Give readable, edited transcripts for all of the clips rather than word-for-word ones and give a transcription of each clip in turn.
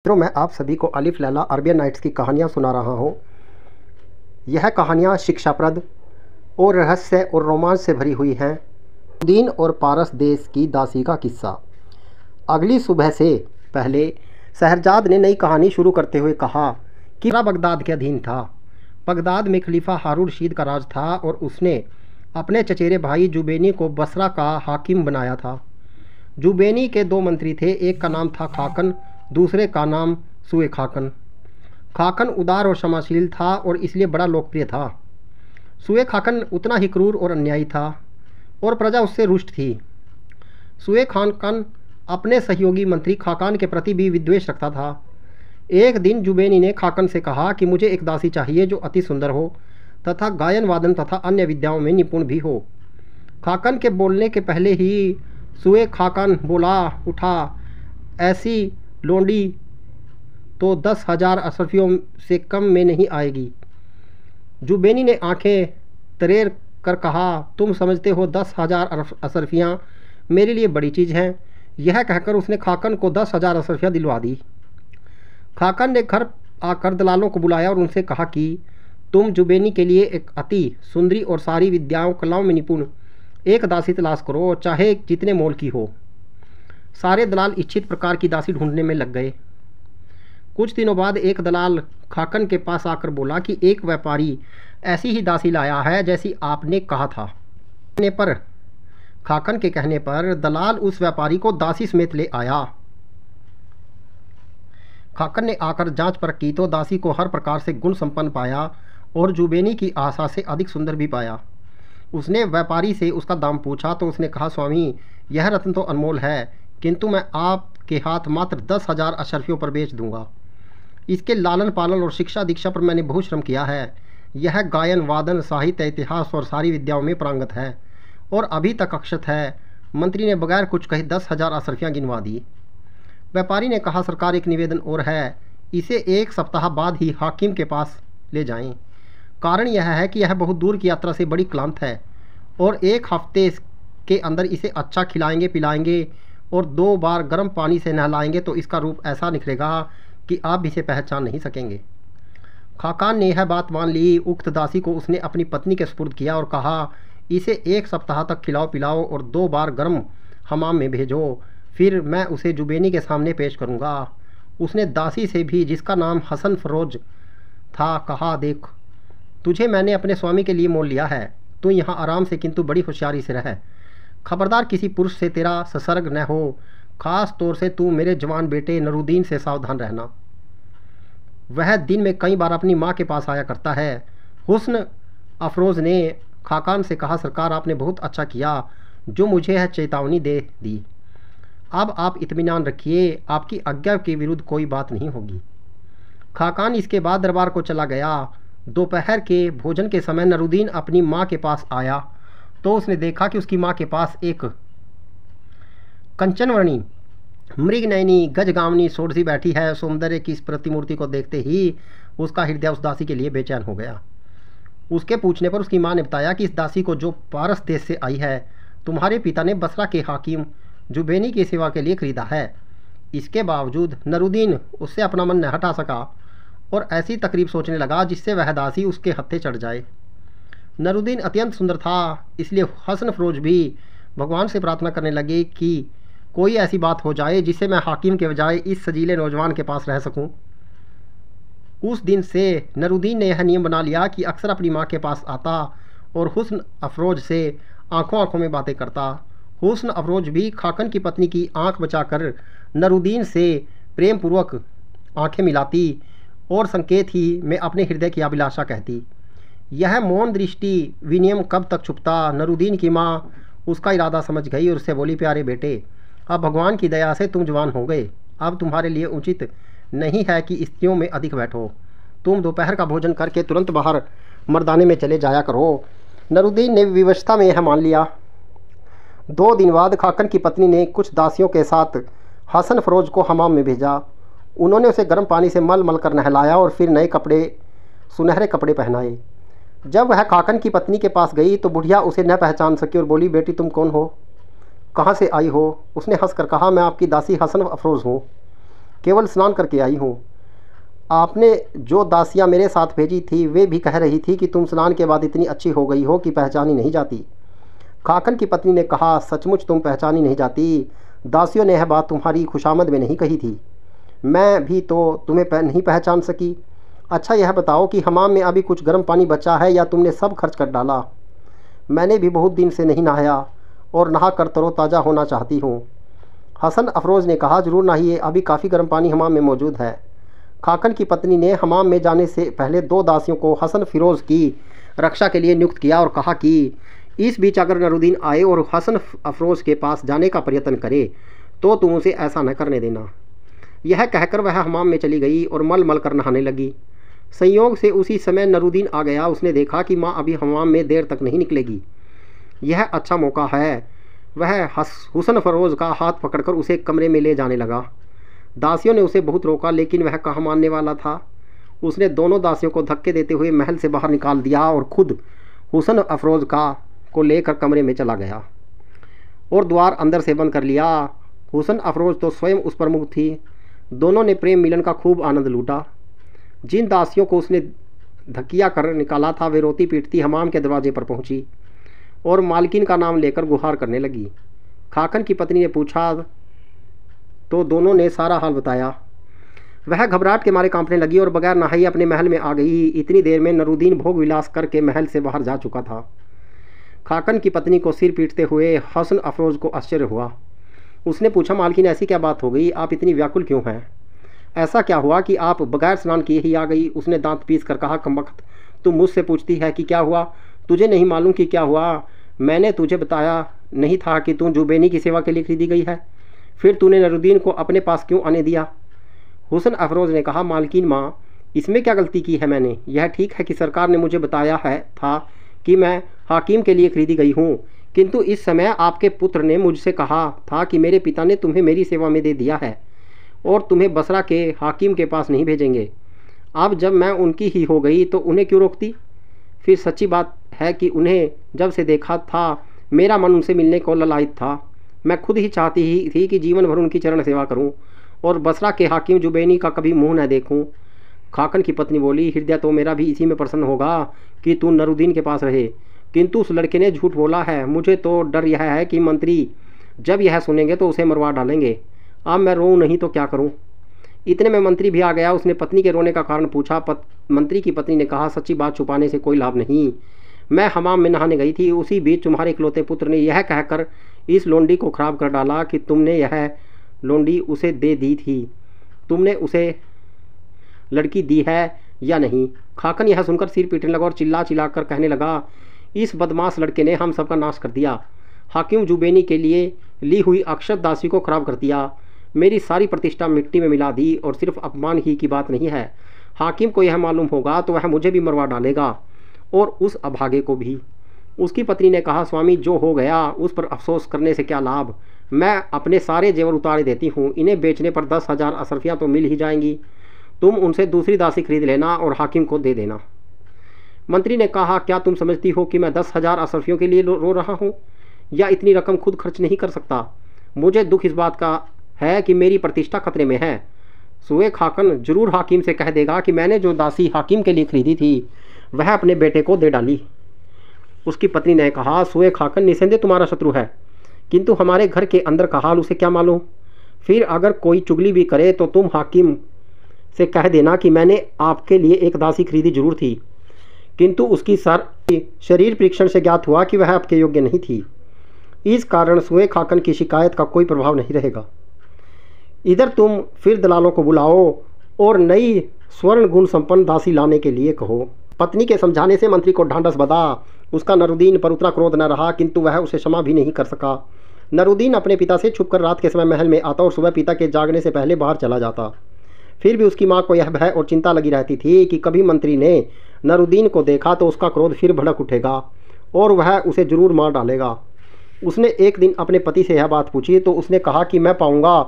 मित्रों, मैं आप सभी को अलिफ लैला अरबियन नाइट्स की कहानियाँ सुना रहा हूँ। यह कहानियाँ शिक्षाप्रद और रहस्य और रोमांच से भरी हुई हैं। दीन और पारस देश की दासी का किस्सा। अगली सुबह से पहले शहरजाद ने नई कहानी शुरू करते हुए कहा कि बगदाद के अधीन था। बगदाद में खलीफा हारून रशीद का राज था और उसने अपने चचेरे भाई जुबैनी को बसरा का हाकिम बनाया था। जुबैनी के दो मंत्री थे, एक का नाम था खाकन, दूसरे का नाम सुए खाकन। खाकन उदार और क्षमाशील था और इसलिए बड़ा लोकप्रिय था। सुए खाकन उतना ही क्रूर और अन्यायी था और प्रजा उससे रुष्ट थी। सुए खाकन अपने सहयोगी मंत्री खाकान के प्रति भी विद्वेष रखता था। एक दिन जुबैनी ने खाकन से कहा कि मुझे एक दासी चाहिए जो अति सुंदर हो तथा गायन वादन तथा अन्य विद्याओं में निपुण भी हो। खाकन के बोलने के पहले ही सुए खाकन बोला उठा, ऐसी लोंडी तो 10,000 अशरफियों से कम में नहीं आएगी। जुबैनी ने आंखें तरेर कर कहा, तुम समझते हो 10,000 अशरफियाँ मेरे लिए बड़ी चीज़ हैं। यह कहकर उसने खाकन को 10,000 अशरफियाँ दिलवा दी। खाकन ने घर आकर दलालों को बुलाया और उनसे कहा कि तुम जुबैनी के लिए एक अति सुंदरी और सारी विद्याओं कलाओं में निपुण एक दासी तलाश करो, चाहे जितने मोल की हो। सारे दलाल इच्छित प्रकार की दासी ढूंढने में लग गए। कुछ दिनों बाद एक दलाल खाकन के पास आकर बोला कि एक व्यापारी ऐसी ही दासी लाया है जैसी आपने कहा था। खाकन के कहने पर दलाल उस व्यापारी को दासी समेत ले आया। खाकन ने आकर जांच परख की तो दासी को हर प्रकार से गुण संपन्न पाया और जुबैनी की आशा से अधिक सुंदर भी पाया। उसने व्यापारी से उसका दाम पूछा तो उसने कहा, स्वामी, यह रत्न तो अनमोल है, किंतु मैं आपके हाथ मात्र 10,000 अशरफियों पर बेच दूंगा। इसके लालन पालन और शिक्षा दीक्षा पर मैंने बहुत श्रम किया है। यह गायन वादन साहित्य इतिहास और सारी विद्याओं में पारंगत है और अभी तक अक्षत है। मंत्री ने बगैर कुछ कहे 10,000 अशरफियाँ गिनवा दी। व्यापारी ने कहा, सरकार, एक निवेदन और है, इसे 1 सप्ताह बाद ही हाकिम के पास ले जाएं। कारण यह है कि यह बहुत दूर की यात्रा से बड़ी क्लांत है और 1 हफ्ते के अंदर इसे अच्छा खिलाएंगे पिलाएंगे और 2 बार गर्म पानी से नहलाएंगे तो इसका रूप ऐसा निखरेगा कि आप इसे पहचान नहीं सकेंगे। खाकान ने यह बात मान ली। उक्त दासी को उसने अपनी पत्नी के सुपुर्द किया और कहा, इसे 1 सप्ताह तक खिलाओ पिलाओ और 2 बार गर्म हमाम में भेजो, फिर मैं उसे जुबैनी के सामने पेश करूँगा। उसने दासी से भी, जिसका नाम हसन फरोज था, कहा, देख, तुझे मैंने अपने स्वामी के लिए मोल लिया है। तू यहाँ आराम से किंतु बड़ी होशियारी से रह। खबरदार किसी पुरुष से तेरा संसर्ग न हो। खास तौर से तू मेरे जवान बेटे नरूदीन से सावधान रहना। वह दिन में कई बार अपनी माँ के पास आया करता है। हुस्न अफरोज़ ने खाकान से कहा, सरकार, आपने बहुत अच्छा किया जो मुझे यह चेतावनी दे दी। अब आप इत्मीनान रखिए, आपकी आज्ञा के विरुद्ध कोई बात नहीं होगी। खाकान इसके बाद दरबार को चला गया। दोपहर के भोजन के समय नरूदीन अपनी माँ के पास आया तो उसने देखा कि उसकी माँ के पास एक कंचनवर्णी मृगनयनी गजगामनी सोडसी बैठी है। सौंदर्य की इस प्रतिमूर्ति को देखते ही उसका हृदय उस दासी के लिए बेचैन हो गया। उसके पूछने पर उसकी माँ ने बताया कि इस दासी को, जो पारस देश से आई है, तुम्हारे पिता ने बसरा के हाकिम जुबैनी की सेवा के लिए खरीदा है। इसके बावजूद नरूदीन उससे अपना मन न हटा सका और ऐसी तकरीब सोचने लगा जिससे वह दासी उसके हत्थे चढ़ जाए। नरूदीन अत्यंत सुंदर था, इसलिए हसन फरोज भी भगवान से प्रार्थना करने लगे कि कोई ऐसी बात हो जाए जिससे मैं हाकिम के बजाय इस सजीले नौजवान के पास रह सकूं। उस दिन से नरूदीन ने यह नियम बना लिया कि अक्सर अपनी माँ के पास आता और हुस्न अफरोज से आंखों आंखों में बातें करता। हुस्न अफरोज भी खाकन की पत्नी की आंख बचाकर नरूदीन से प्रेम पूर्वक आंखें मिलाती और संकेत ही में अपने हृदय की अभिलाषा कहती। यह मौन दृष्टि विनियम कब तक छुपता। नरूदीन की माँ उसका इरादा समझ गई और उससे बोली, प्यारे बेटे, अब भगवान की दया से तुम जवान हो गए। अब तुम्हारे लिए उचित नहीं है कि स्त्रियों में अधिक बैठो। तुम दोपहर का भोजन करके तुरंत बाहर मर्दाने में चले जाया करो। नरूदीन ने विवशता में यह मान लिया। 2 दिन बाद खाकन की पत्नी ने कुछ दासियों के साथ हसन फरोज को हमाम में भेजा। उन्होंने उसे गर्म पानी से मल मल कर नहलाया और फिर नए कपड़े, सुनहरे कपड़े पहनाए। जब वह खाकन की पत्नी के पास गई तो बुढ़िया उसे न पहचान सकी और बोली, बेटी, तुम कौन हो, कहाँ से आई हो? उसने हंसकर कहा, मैं आपकी दासी हसन अफरोज़ हूँ। केवल स्नान करके आई हूँ। आपने जो दासियाँ मेरे साथ भेजी थी वे भी कह रही थी कि तुम स्नान के बाद इतनी अच्छी हो गई हो कि पहचानी नहीं जाती। खाकन की पत्नी ने कहा, सचमुच तुम पहचानी नहीं जाती। दासियों ने यह बात तुम्हारी खुशामद में नहीं कही थी। मैं भी तो तुम्हें नहीं पहचान सकी। अच्छा यह बताओ कि हमाम में अभी कुछ गर्म पानी बचा है या तुमने सब खर्च कर डाला? मैंने भी बहुत दिन से नहीं नहाया और नहा कर तरोताज़ा होना चाहती हूँ। हसन अफरोज़ ने कहा, ज़रूर नहाइए, अभी काफ़ी गर्म पानी हमाम में मौजूद है। खाकन की पत्नी ने हमाम में जाने से पहले 2 दासियों को हसन फ़िरोज़ की रक्षा के लिए नियुक्त किया और कहा कि इस बीच अगर नरुद्दीन आए और हसन अफरोज़ के पास जाने का प्रयत्न करे तो तुम उसे ऐसा न करने देना। यह कहकर वह हमाम में चली गई और मल मल कर नहाने लगी। संयोग से उसी समय नरुद्दीन आ गया। उसने देखा कि माँ अभी हमाम में देर तक नहीं निकलेगी। यह अच्छा मौका है। वह हुसन फ़रोज़ का हाथ पकड़कर उसे कमरे में ले जाने लगा। दासियों ने उसे बहुत रोका लेकिन वह कहाँ मानने वाला था। उसने दोनों दासियों को धक्के देते हुए महल से बाहर निकाल दिया और खुद हुसन अफरोज़ को लेकर कमरे में चला गया और द्वार अंदर से बंद कर लिया। हुसन अफरोज़ तो स्वयं उस पर मुग्ध थी। दोनों ने प्रेम मिलन का खूब आनंद लूटा। जिन दासियों को उसने धकिया कर निकाला था वे रोती पीटती हमाम के दरवाजे पर पहुंची और मालकिन का नाम लेकर गुहार करने लगी। खाकन की पत्नी ने पूछा तो दोनों ने सारा हाल बताया। वह घबराहट के मारे कांपने लगी और बगैर नहाई अपने महल में आ गई। इतनी देर में नरुद्दीन भोग विलास करके महल से बाहर जा चुका था। खाकन की पत्नी को सिर पीटते हुए हसन अफरोज़ को आश्चर्य हुआ। उसने पूछा, मालकिन ऐसी क्या बात हो गई? आप इतनी व्याकुल क्यों हैं? ऐसा क्या हुआ कि आप बगैर स्नान किए ही आ गई? उसने दांत पीस कर कहा, कमबख्त, तुम मुझसे पूछती है कि क्या हुआ? तुझे नहीं मालूम कि क्या हुआ? मैंने तुझे बताया नहीं था कि तू जुबैनी की सेवा के लिए खरीदी गई है? फिर तूने नरुद्दीन को अपने पास क्यों आने दिया? हुसन अफरोज़ ने कहा, मालकिन माँ, इसमें क्या गलती की है मैंने? यह ठीक है कि सरकार ने मुझे बताया था कि मैं हाकिम के लिए खरीदी गई हूँ, किंतु इस समय आपके पुत्र ने मुझसे कहा था कि मेरे पिता ने तुम्हें मेरी सेवा में दे दिया है और तुम्हें बसरा के हाकिम के पास नहीं भेजेंगे। अब जब मैं उनकी ही हो गई तो उन्हें क्यों रोकती? फिर सच्ची बात है कि उन्हें जब से देखा था मेरा मन उनसे मिलने को ललायत था। मैं खुद ही चाहती ही थी कि जीवन भर उनकी चरण सेवा करूं और बसरा के हाकिम जुबैनी का कभी मुंह न देखूं। खाकन की पत्नी बोली, हृदय तो मेरा भी इसी में प्रसन्न होगा कि तू नरुद्दीन के पास रहे, किंतु उस लड़के ने झूठ बोला है। मुझे तो डर यह है कि मंत्री जब यह सुनेंगे तो उसे मरवा डालेंगे। अब मैं रोऊं नहीं तो क्या करूं? इतने में मंत्री भी आ गया। उसने पत्नी के रोने का कारण पूछा। मंत्री की पत्नी ने कहा, सच्ची बात छुपाने से कोई लाभ नहीं। मैं हमाम में नहाने गई थी, उसी बीच तुम्हारे इकलौते पुत्र ने यह कहकर इस लोंडी को खराब कर डाला कि तुमने यह लोंडी उसे दे दी थी। तुमने उसे लड़की दी है या नहीं? खाकन यह सुनकर सिर पीटने लगा और चिल्ला चिल्ला कर कहने लगा, इस बदमाश लड़के ने हम सबका नाश कर दिया। हाकिम जुबैनी के लिए ली हुई अक्षत दासी को खराब कर दिया। मेरी सारी प्रतिष्ठा मिट्टी में मिला दी। और सिर्फ अपमान ही की बात नहीं है, हाकिम को यह मालूम होगा तो वह मुझे भी मरवा डालेगा और उस अभागे को भी। उसकी पत्नी ने कहा, स्वामी जो हो गया उस पर अफसोस करने से क्या लाभ? मैं अपने सारे जेवर उतार देती हूँ, इन्हें बेचने पर 10,000 असरफियाँ तो मिल ही जाएंगी। तुम उनसे दूसरी दासी खरीद लेना और हाकिम को दे देना। मंत्री ने कहा, क्या तुम समझती हो कि मैं 10,000 असरफियों के लिए रो रहा हूँ या इतनी रकम खुद खर्च नहीं कर सकता? मुझे दुख इस बात का है कि मेरी प्रतिष्ठा खतरे में है। सुए खाकन जरूर हाकिम से कह देगा कि मैंने जो दासी हाकिम के लिए खरीदी थी वह अपने बेटे को दे डाली। उसकी पत्नी ने कहा, सुए खाकन निसंदेह तुम्हारा शत्रु है, किंतु हमारे घर के अंदर का हाल उसे क्या मालूम? फिर अगर कोई चुगली भी करे तो तुम हाकिम से कह देना कि मैंने आपके लिए एक दासी खरीदी जरूर थी, किंतु उसकी शरीर परीक्षण से ज्ञात हुआ कि वह आपके योग्य नहीं थी। इस कारण सुए खाकन की शिकायत का कोई प्रभाव नहीं रहेगा। इधर तुम फिर दलालों को बुलाओ और नई स्वर्ण गुण संपन्न दासी लाने के लिए कहो। पत्नी के समझाने से मंत्री को ढांढस बंधा। उसका नरुद्दीन पर उतना क्रोध न रहा, किंतु वह उसे क्षमा भी नहीं कर सका। नरुद्दीन अपने पिता से छुपकर रात के समय महल में आता और सुबह पिता के जागने से पहले बाहर चला जाता। फिर भी उसकी माँ को यह भय और चिंता लगी रहती थी कि कभी मंत्री ने नरुद्दीन को देखा तो उसका क्रोध फिर भड़क उठेगा और वह उसे जरूर मार डालेगा। उसने एक दिन अपने पति से यह बात पूछी तो उसने कहा कि मैं पाऊँगा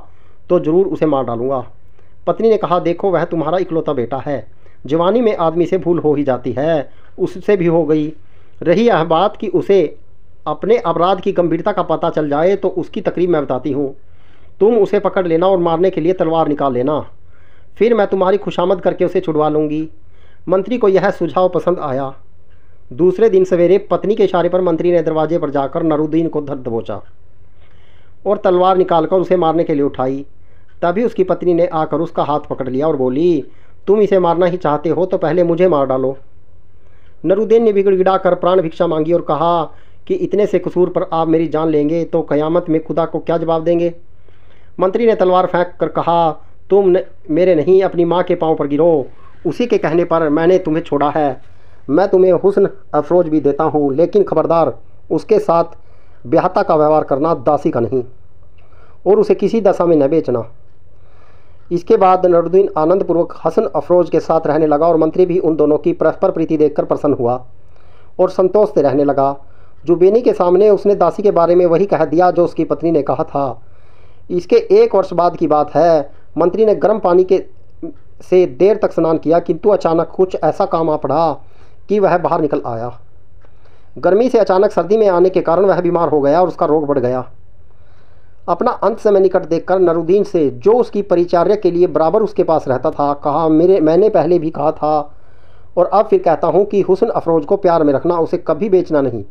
तो ज़रूर उसे मार डालूँगा। पत्नी ने कहा, देखो वह तुम्हारा इकलौता बेटा है, जवानी में आदमी से भूल हो ही जाती है, उससे भी हो गई। रही यह बात कि उसे अपने अपराध की गंभीरता का पता चल जाए तो उसकी तकरीब मैं बताती हूँ। तुम उसे पकड़ लेना और मारने के लिए तलवार निकाल लेना, फिर मैं तुम्हारी खुशामद करके उसे छुड़वा लूँगी। मंत्री को यह सुझाव पसंद आया। दूसरे दिन सवेरे पत्नी के इशारे पर मंत्री ने दरवाजे पर जाकर नरूदीन को धर दबोचा और तलवार निकालकर उसे मारने के लिए उठाई। तभी उसकी पत्नी ने आकर उसका हाथ पकड़ लिया और बोली, तुम इसे मारना ही चाहते हो तो पहले मुझे मार डालो। नरूदीन ने गिड़गिड़ा कर प्राण भिक्षा मांगी और कहा कि इतने से कसूर पर आप मेरी जान लेंगे तो क़यामत में खुदा को क्या जवाब देंगे। मंत्री ने तलवार फेंक कर कहा, तुम मेरे नहीं अपनी माँ के पाँव पर गिरो, उसी के कहने पर मैंने तुम्हें छोड़ा है। मैं तुम्हें हुस्न अफरोज भी देता हूँ, लेकिन खबरदार उसके साथ ब्याहता का व्यवहार करना, दासी का नहीं, और उसे किसी दशा में न बेचना। इसके बाद नरूदीन आनंदपूर्वक हसन अफरोज के साथ रहने लगा और मंत्री भी उन दोनों की परस्पर प्रीति देखकर प्रसन्न हुआ और संतोष से रहने लगा। जुबेनी के सामने उसने दासी के बारे में वही कह दिया जो उसकी पत्नी ने कहा था। इसके 1 वर्ष बाद की बात है। मंत्री ने गर्म पानी से देर तक स्नान किया, किंतु अचानक कुछ ऐसा काम आ पड़ा कि वह बाहर निकल आया। गर्मी से अचानक सर्दी में आने के कारण वह बीमार हो गया और उसका रोग बढ़ गया। अपना अंत समय निकट देखकर नरूदीन से, जो उसकी परिचार्य के लिए बराबर उसके पास रहता था, कहा, मैंने पहले भी कहा था और अब फिर कहता हूँ कि हुस्न अफरोज को प्यार में रखना, उसे कभी बेचना नहीं।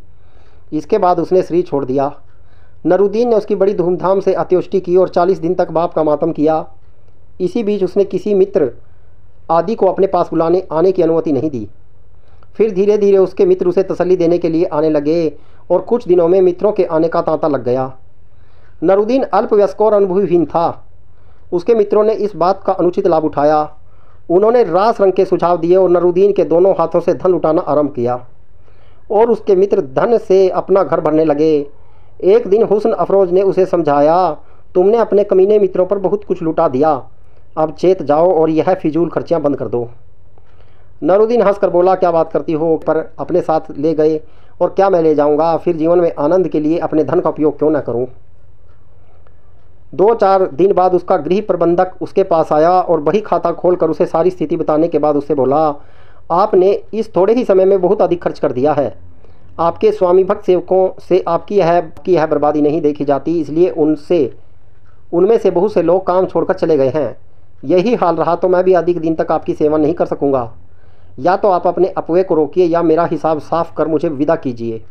इसके बाद उसने शरीर छोड़ दिया। नरूदीन ने उसकी बड़ी धूमधाम से अंत्येष्टि की और 40 दिन तक बाप का मातम किया। इसी बीच उसने किसी मित्र आदि को अपने पास बुलाने आने की अनुमति नहीं दी। फिर धीरे धीरे उसके मित्र उसे तसल्ली देने के लिए आने लगे और कुछ दिनों में मित्रों के आने का तांता लग गया। नरूदीन अल्पवयस्क और अनुभवीहीन था। उसके मित्रों ने इस बात का अनुचित लाभ उठाया। उन्होंने रास रंग के सुझाव दिए और नरूदीन के दोनों हाथों से धन लुटाना आरंभ किया और उसके मित्र धन से अपना घर भरने लगे। एक दिन हुस्न अफरोज ने उसे समझाया, तुमने अपने कमीने मित्रों पर बहुत कुछ लुटा दिया, अब चेत जाओ और यह फिजूल खर्चियाँ बंद कर दो। नरूदीन हंसकर बोला, क्या बात करती हो, पर अपने साथ ले गए और क्या मैं ले जाऊंगा, फिर जीवन में आनंद के लिए अपने धन का उपयोग क्यों न करूं। 2-4 दिन बाद उसका गृह प्रबंधक उसके पास आया और बही खाता खोलकर उसे सारी स्थिति बताने के बाद उससे बोला, आपने इस थोड़े ही समय में बहुत अधिक खर्च कर दिया है। आपके स्वामी भक्त सेवकों से आपकी यह बर्बादी नहीं देखी जाती, इसलिए उनमें से बहुत से लोग काम छोड़कर चले गए हैं। यही हाल रहा तो मैं भी अधिक दिन तक आपकी सेवा नहीं कर सकूंगा। या तो आप अपने अपव्यय को रोकिए या मेरा हिसाब साफ कर मुझे विदा कीजिए।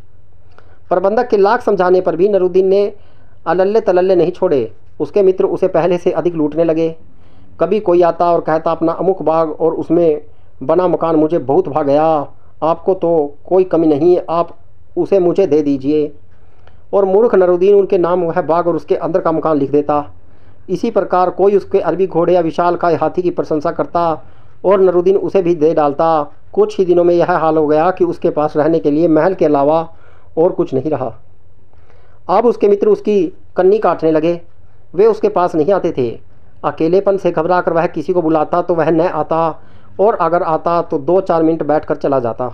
प्रबंधक के लाख समझाने पर भी नरूदीन ने अलल्ले तलल्ले नहीं छोड़े। उसके मित्र उसे पहले से अधिक लूटने लगे। कभी कोई आता और कहता, अपना अमुक बाग और उसमें बना मकान मुझे बहुत भा गया, आपको तो कोई कमी नहीं, आप उसे मुझे दे दीजिए। और मूर्ख नरूदीन उनके नाम वह बाग और उसके अंदर का मकान लिख देता। इसी प्रकार कोई उसके अरबी घोड़े या विशालकाय हाथी की प्रशंसा करता और नरूदीन उसे भी दे डालता। कुछ ही दिनों में यह हाल हो गया कि उसके पास रहने के लिए महल के अलावा और कुछ नहीं रहा। अब उसके मित्र उसकी कन्नी काटने लगे। वे उसके पास नहीं आते थे। अकेलेपन से घबरा कर वह किसी को बुलाता तो वह न आता, और अगर आता तो 2-4 मिनट बैठकर चला जाता।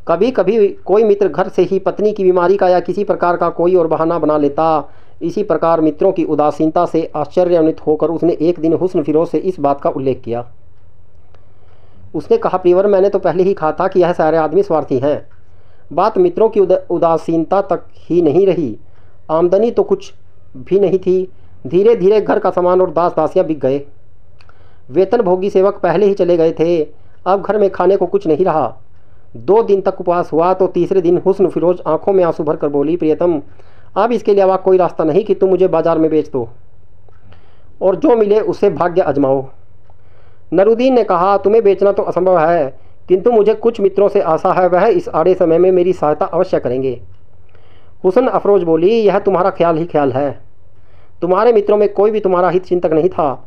कभी कभी कोई मित्र घर से ही पत्नी की बीमारी का या किसी प्रकार का कोई और बहाना बना लेता। इसी प्रकार मित्रों की उदासीनता से आश्चर्यान्वित होकर उसने एक दिन हुस्न फिरोज से इस बात का उल्लेख किया। उसने कहा, प्रियवर, मैंने तो पहले ही कहा था कि यह सारे आदमी स्वार्थी हैं। बात मित्रों की उदासीनता तक ही नहीं रही, आमदनी तो कुछ भी नहीं थी। धीरे धीरे घर का सामान और दास दासियां बिक गए। वेतन भोगी सेवक पहले ही चले गए थे। अब घर में खाने को कुछ नहीं रहा। 2 दिन तक उपवास हुआ तो तीसरे दिन हुस्न फिरोज आंखों में आंसू भरकर बोली, प्रियतम, अब इसके अलावा कोई रास्ता नहीं कि तुम मुझे बाजार में बेच दो और जो मिले उससे भाग्य आजमाओ। नरूदीन ने कहा, तुम्हें बेचना तो असंभव है, किंतु मुझे कुछ मित्रों से आशा है, वह इस आड़े समय में मेरी सहायता अवश्य करेंगे। हुस्न अफरोज बोली, यह तुम्हारा ख्याल ही ख्याल है, तुम्हारे मित्रों में कोई भी तुम्हारा हित चिंतक नहीं था।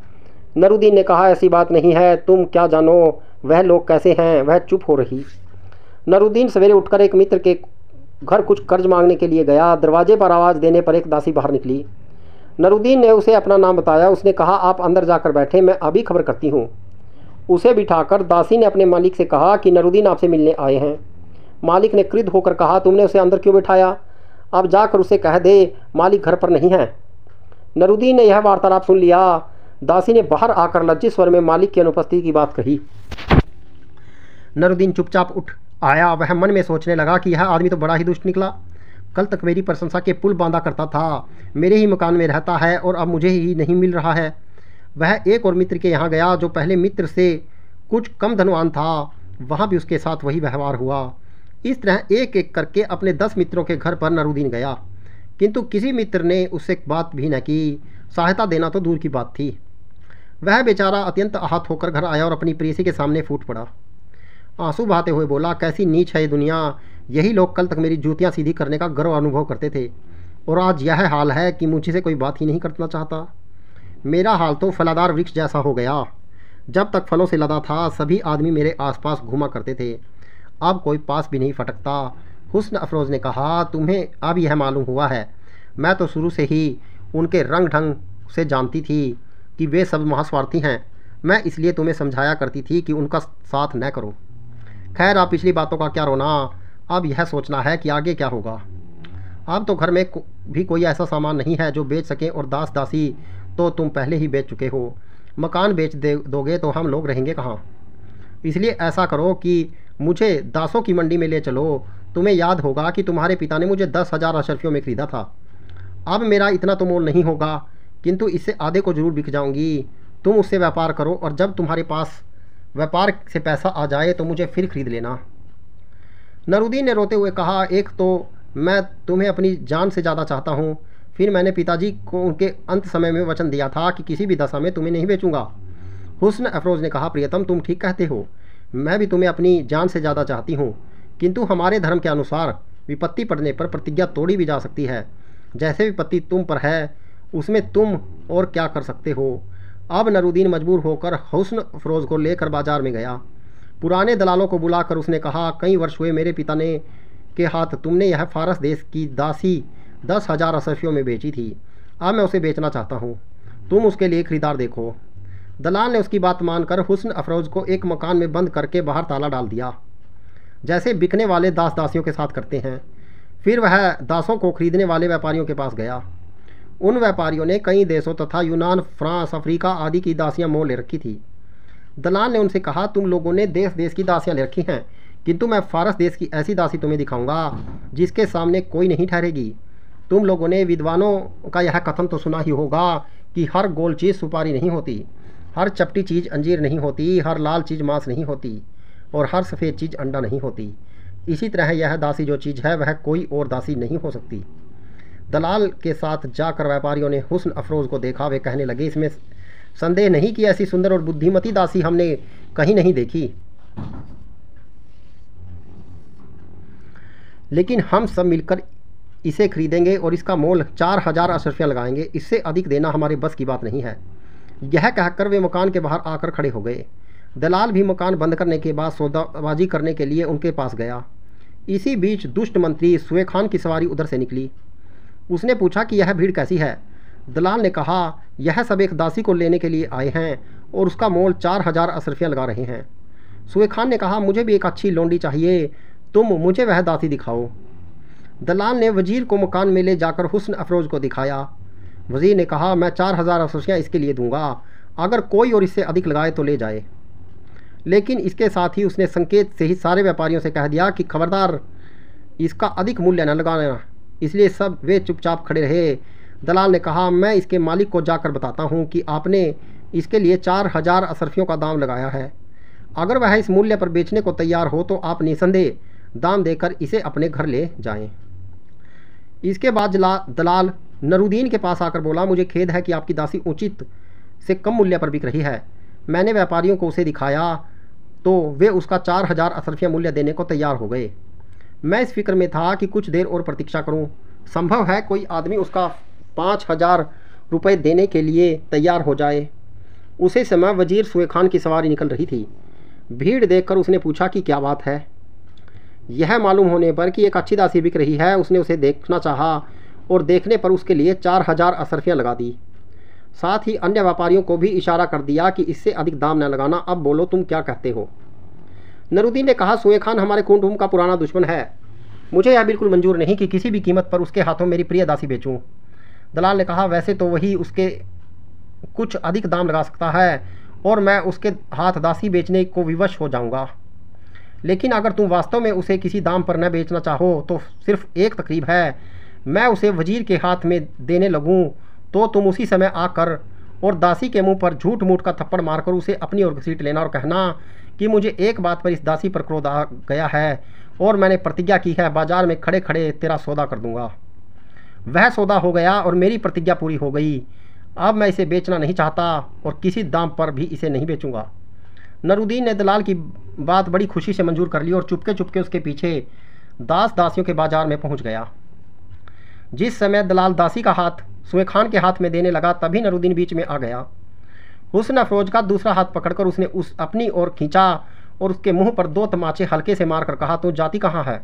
नरूदीन ने कहा, ऐसी बात नहीं है, तुम क्या जानो वह लोग कैसे हैं। वह चुप हो रही। नरूदीन सवेरे उठकर एक मित्र के घर कुछ कर्ज मांगने के लिए गया। दरवाजे पर आवाज़ देने पर एक दासी बाहर निकली। नरूदीन ने उसे अपना नाम बताया। उसने कहा, आप अंदर जाकर बैठे, मैं अभी खबर करती हूँ। उसे बिठाकर दासी ने अपने मालिक से कहा कि नरूदीन आपसे मिलने आए हैं। मालिक ने क्रुद्ध होकर कहा, तुमने उसे अंदर क्यों बिठाया? अब जाकर उसे कह दे मालिक घर पर नहीं है। नरूदीन ने यह वार्तालाप सुन लिया। दासी ने बाहर आकर लज्जित स्वर में मालिक की अनुपस्थिति की बात कही। नरूदीन चुपचाप उठ आया। वह मन में सोचने लगा कि यह आदमी तो बड़ा ही दुष्ट निकला। कल तक मेरी प्रशंसा के पुल बांधा करता था, मेरे ही मकान में रहता है और अब मुझे ही नहीं मिल रहा है। वह एक और मित्र के यहाँ गया जो पहले मित्र से कुछ कम धनवान था, वहाँ भी उसके साथ वही व्यवहार हुआ। इस तरह एक एक करके अपने 10 मित्रों के घर पर नरूदीन गया, किंतु किसी मित्र ने उससे बात भी न की, सहायता देना तो दूर की बात थी। वह बेचारा अत्यंत आहत होकर घर आया और अपनी प्रेयसी के सामने फूट पड़ा। आंसू बहाते हुए बोला, कैसी नीच है ये दुनिया। यही लोग कल तक मेरी जूतियाँ सीधी करने का गर्व अनुभव करते थे और आज यह हाल है कि मुझसे कोई बात ही नहीं करना चाहता। मेरा हाल तो फलादार वृक्ष जैसा हो गया। जब तक फलों से लदा था सभी आदमी मेरे आसपास घूमा करते थे, अब कोई पास भी नहीं फटकता। हुस्न अफरोज़ ने कहा, तुम्हें अब यह मालूम हुआ है? मैं तो शुरू से ही उनके रंग ढंग से जानती थी कि वे सब महास्वार्थी हैं। मैं इसलिए तुम्हें समझाया करती थी कि उनका साथ न करो। खैर, आप पिछली बातों का क्या रोना, अब यह सोचना है कि आगे क्या होगा। अब तो घर में भी कोई ऐसा सामान नहीं है जो बेच सके और दास दासी तो तुम पहले ही बेच चुके हो। मकान बेच दोगे तो हम लोग रहेंगे कहाँ। इसलिए ऐसा करो कि मुझे दासों की मंडी में ले चलो। तुम्हें याद होगा कि तुम्हारे पिता ने मुझे 10,000 अशरफियों में ख़रीदा था। अब मेरा इतना तो मोल नहीं होगा, किंतु इससे आधे को ज़रूर बिक जाऊंगी। तुम उससे व्यापार करो और जब तुम्हारे पास व्यापार से पैसा आ जाए तो मुझे फिर खरीद लेना। नरूदीन ने रोते हुए कहा, एक तो मैं तुम्हें अपनी जान से ज़्यादा चाहता हूँ, फिर मैंने पिताजी को उनके अंत समय में वचन दिया था कि किसी भी दशा में तुम्हें नहीं बेचूंगा। हुस्न अफरोज़ ने कहा, प्रियतम तुम ठीक कहते हो, मैं भी तुम्हें अपनी जान से ज़्यादा चाहती हूँ, किंतु हमारे धर्म के अनुसार विपत्ति पड़ने पर प्रतिज्ञा तोड़ी भी जा सकती है। जैसे विपत्ति तुम पर है उसमें तुम और क्या कर सकते हो। अब नरूदीन मजबूर होकर हुस्न अफरोज़ को लेकर बाजार में गया। पुराने दलालों को बुलाकर उसने कहा, कई वर्ष हुए मेरे पिता ने के हाथ तुमने यह फारस देश की दासी 10,000 अशरफियों में बेची थी। अब मैं उसे बेचना चाहता हूँ, तुम उसके लिए खरीदार देखो। दलाल ने उसकी बात मानकर हुस्न अफरोज़ को एक मकान में बंद करके बाहर ताला डाल दिया, जैसे बिकने वाले दास दासियों के साथ करते हैं। फिर वह दासों को खरीदने वाले व्यापारियों के पास गया। उन व्यापारियों ने कई देशों तथा यूनान, फ्रांस, अफ्रीका आदि की दासियां मोल ले रखी थी। दलाल ने उनसे कहा, तुम लोगों ने देश देश की दासियां ले रखी हैं, किंतु मैं फारस देश की ऐसी दासी तुम्हें दिखाऊंगा जिसके सामने कोई नहीं ठहरेगी। तुम लोगों ने विद्वानों का यह कथन तो सुना ही होगा कि हर गोल चीज़ सुपारी नहीं होती, हर चपटी चीज़ अंजीर नहीं होती, हर लाल चीज़ मांस नहीं होती और हर सफ़ेद चीज़ अंडा नहीं होती। इसी तरह यह दासी जो चीज़ है वह कोई और दासी नहीं हो सकती। दलाल के साथ जाकर व्यापारियों ने हुस्न अफरोज़ को देखा। वे कहने लगे, इसमें संदेह नहीं कि ऐसी सुंदर और बुद्धिमती दासी हमने कहीं नहीं देखी, लेकिन हम सब मिलकर इसे खरीदेंगे और इसका मोल 4,000 अशरफियाँ लगाएंगे। इससे अधिक देना हमारे बस की बात नहीं है। यह कहकर वे मकान के बाहर आकर खड़े हो गए। दलाल भी मकान बंद करने के बाद सौदाबाजी करने के लिए उनके पास गया। इसी बीच दुष्ट मंत्री सुए खान की सवारी उधर से निकली। उसने पूछा कि यह भीड़ कैसी है। दलाल ने कहा, यह सब एक दासी को लेने के लिए आए हैं और उसका मोल 4,000 अशरफियाँ लगा रहे हैं। सुए खान ने कहा, मुझे भी एक अच्छी लौंडी चाहिए, तुम मुझे वह दासी दिखाओ। दलाल ने वजीर को मकान में ले जाकर हुस्न अफरोज़ को दिखाया। वजीर ने कहा, मैं 4,000 अशरफियाँ इसके लिए दूंगा, अगर कोई और इससे अधिक लगाए तो ले जाए। लेकिन इसके साथ ही उसने संकेत से ही सारे व्यापारियों से कह दिया कि खबरदार इसका अधिक मूल्य न लगाना। इसलिए सब वे चुपचाप खड़े रहे। दलाल ने कहा, मैं इसके मालिक को जाकर बताता हूँ कि आपने इसके लिए 4,000 अशरफियों का दाम लगाया है। अगर वह इस मूल्य पर बेचने को तैयार हो तो आप निसंदेह दाम देकर इसे अपने घर ले जाएं। इसके बाद दलाल नरूदीन के पास आकर बोला, मुझे खेद है कि आपकी दासी उचित से कम मूल्य पर बिक रही है। मैंने व्यापारियों को उसे दिखाया तो वे उसका 4,000 अशरफियाँ मूल्य देने को तैयार हो गए। मैं इस फिक्र में था कि कुछ देर और प्रतीक्षा करूं। संभव है कोई आदमी उसका 5,000 रुपये देने के लिए तैयार हो जाए। उसी समय वजीर सुए खान की सवारी निकल रही थी। भीड़ देखकर उसने पूछा कि क्या बात है। यह मालूम होने पर कि एक अच्छी दासी बिक रही है, उसने उसे देखना चाहा और देखने पर उसके लिए 4,000 अशरफियाँ लगा दी। साथ ही अन्य व्यापारियों को भी इशारा कर दिया कि इससे अधिक दाम न लगाना। अब बोलो, तुम क्या कहते हो। नरूदीन ने कहा, सुए खान हमारे कुटुंब का पुराना दुश्मन है। मुझे यह बिल्कुल मंजूर नहीं कि किसी भी कीमत पर उसके हाथों मेरी प्रिय दासी बेचूं। दलाल ने कहा, वैसे तो वही उसके कुछ अधिक दाम लगा सकता है और मैं उसके हाथ दासी बेचने को विवश हो जाऊंगा, लेकिन अगर तुम वास्तव में उसे किसी दाम पर न बेचना चाहो तो सिर्फ एक तकरीब है, मैं उसे वजीर के हाथ में देने लगूं तो तुम उसी समय आकर और दासी के मुंह पर झूठ मूठ का थप्पड़ मारकर उसे अपनी ओर घसीट लेना और कहना कि मुझे एक बात पर इस दासी पर क्रोध आ गया है और मैंने प्रतिज्ञा की है, बाजार में खड़े खड़े तेरा सौदा कर दूंगा। वह सौदा हो गया और मेरी प्रतिज्ञा पूरी हो गई। अब मैं इसे बेचना नहीं चाहता और किसी दाम पर भी इसे नहीं बेचूंगा। नरूदीन ने दलाल की बात बड़ी खुशी से मंजूर कर ली और चुपके चुपके उसके पीछे दास दासियों के बाजार में पहुंच गया। जिस समय दलाल दासी का हाथ सुए खान के हाथ में देने लगा तभी नरूदीन बीच में आ गया। हुस्न अफरोज का दूसरा हाथ पकड़कर उसने उस अपनी ओर खींचा और उसके मुंह पर 2 तमाचे हल्के से मारकर कहा, तो जाती कहाँ है?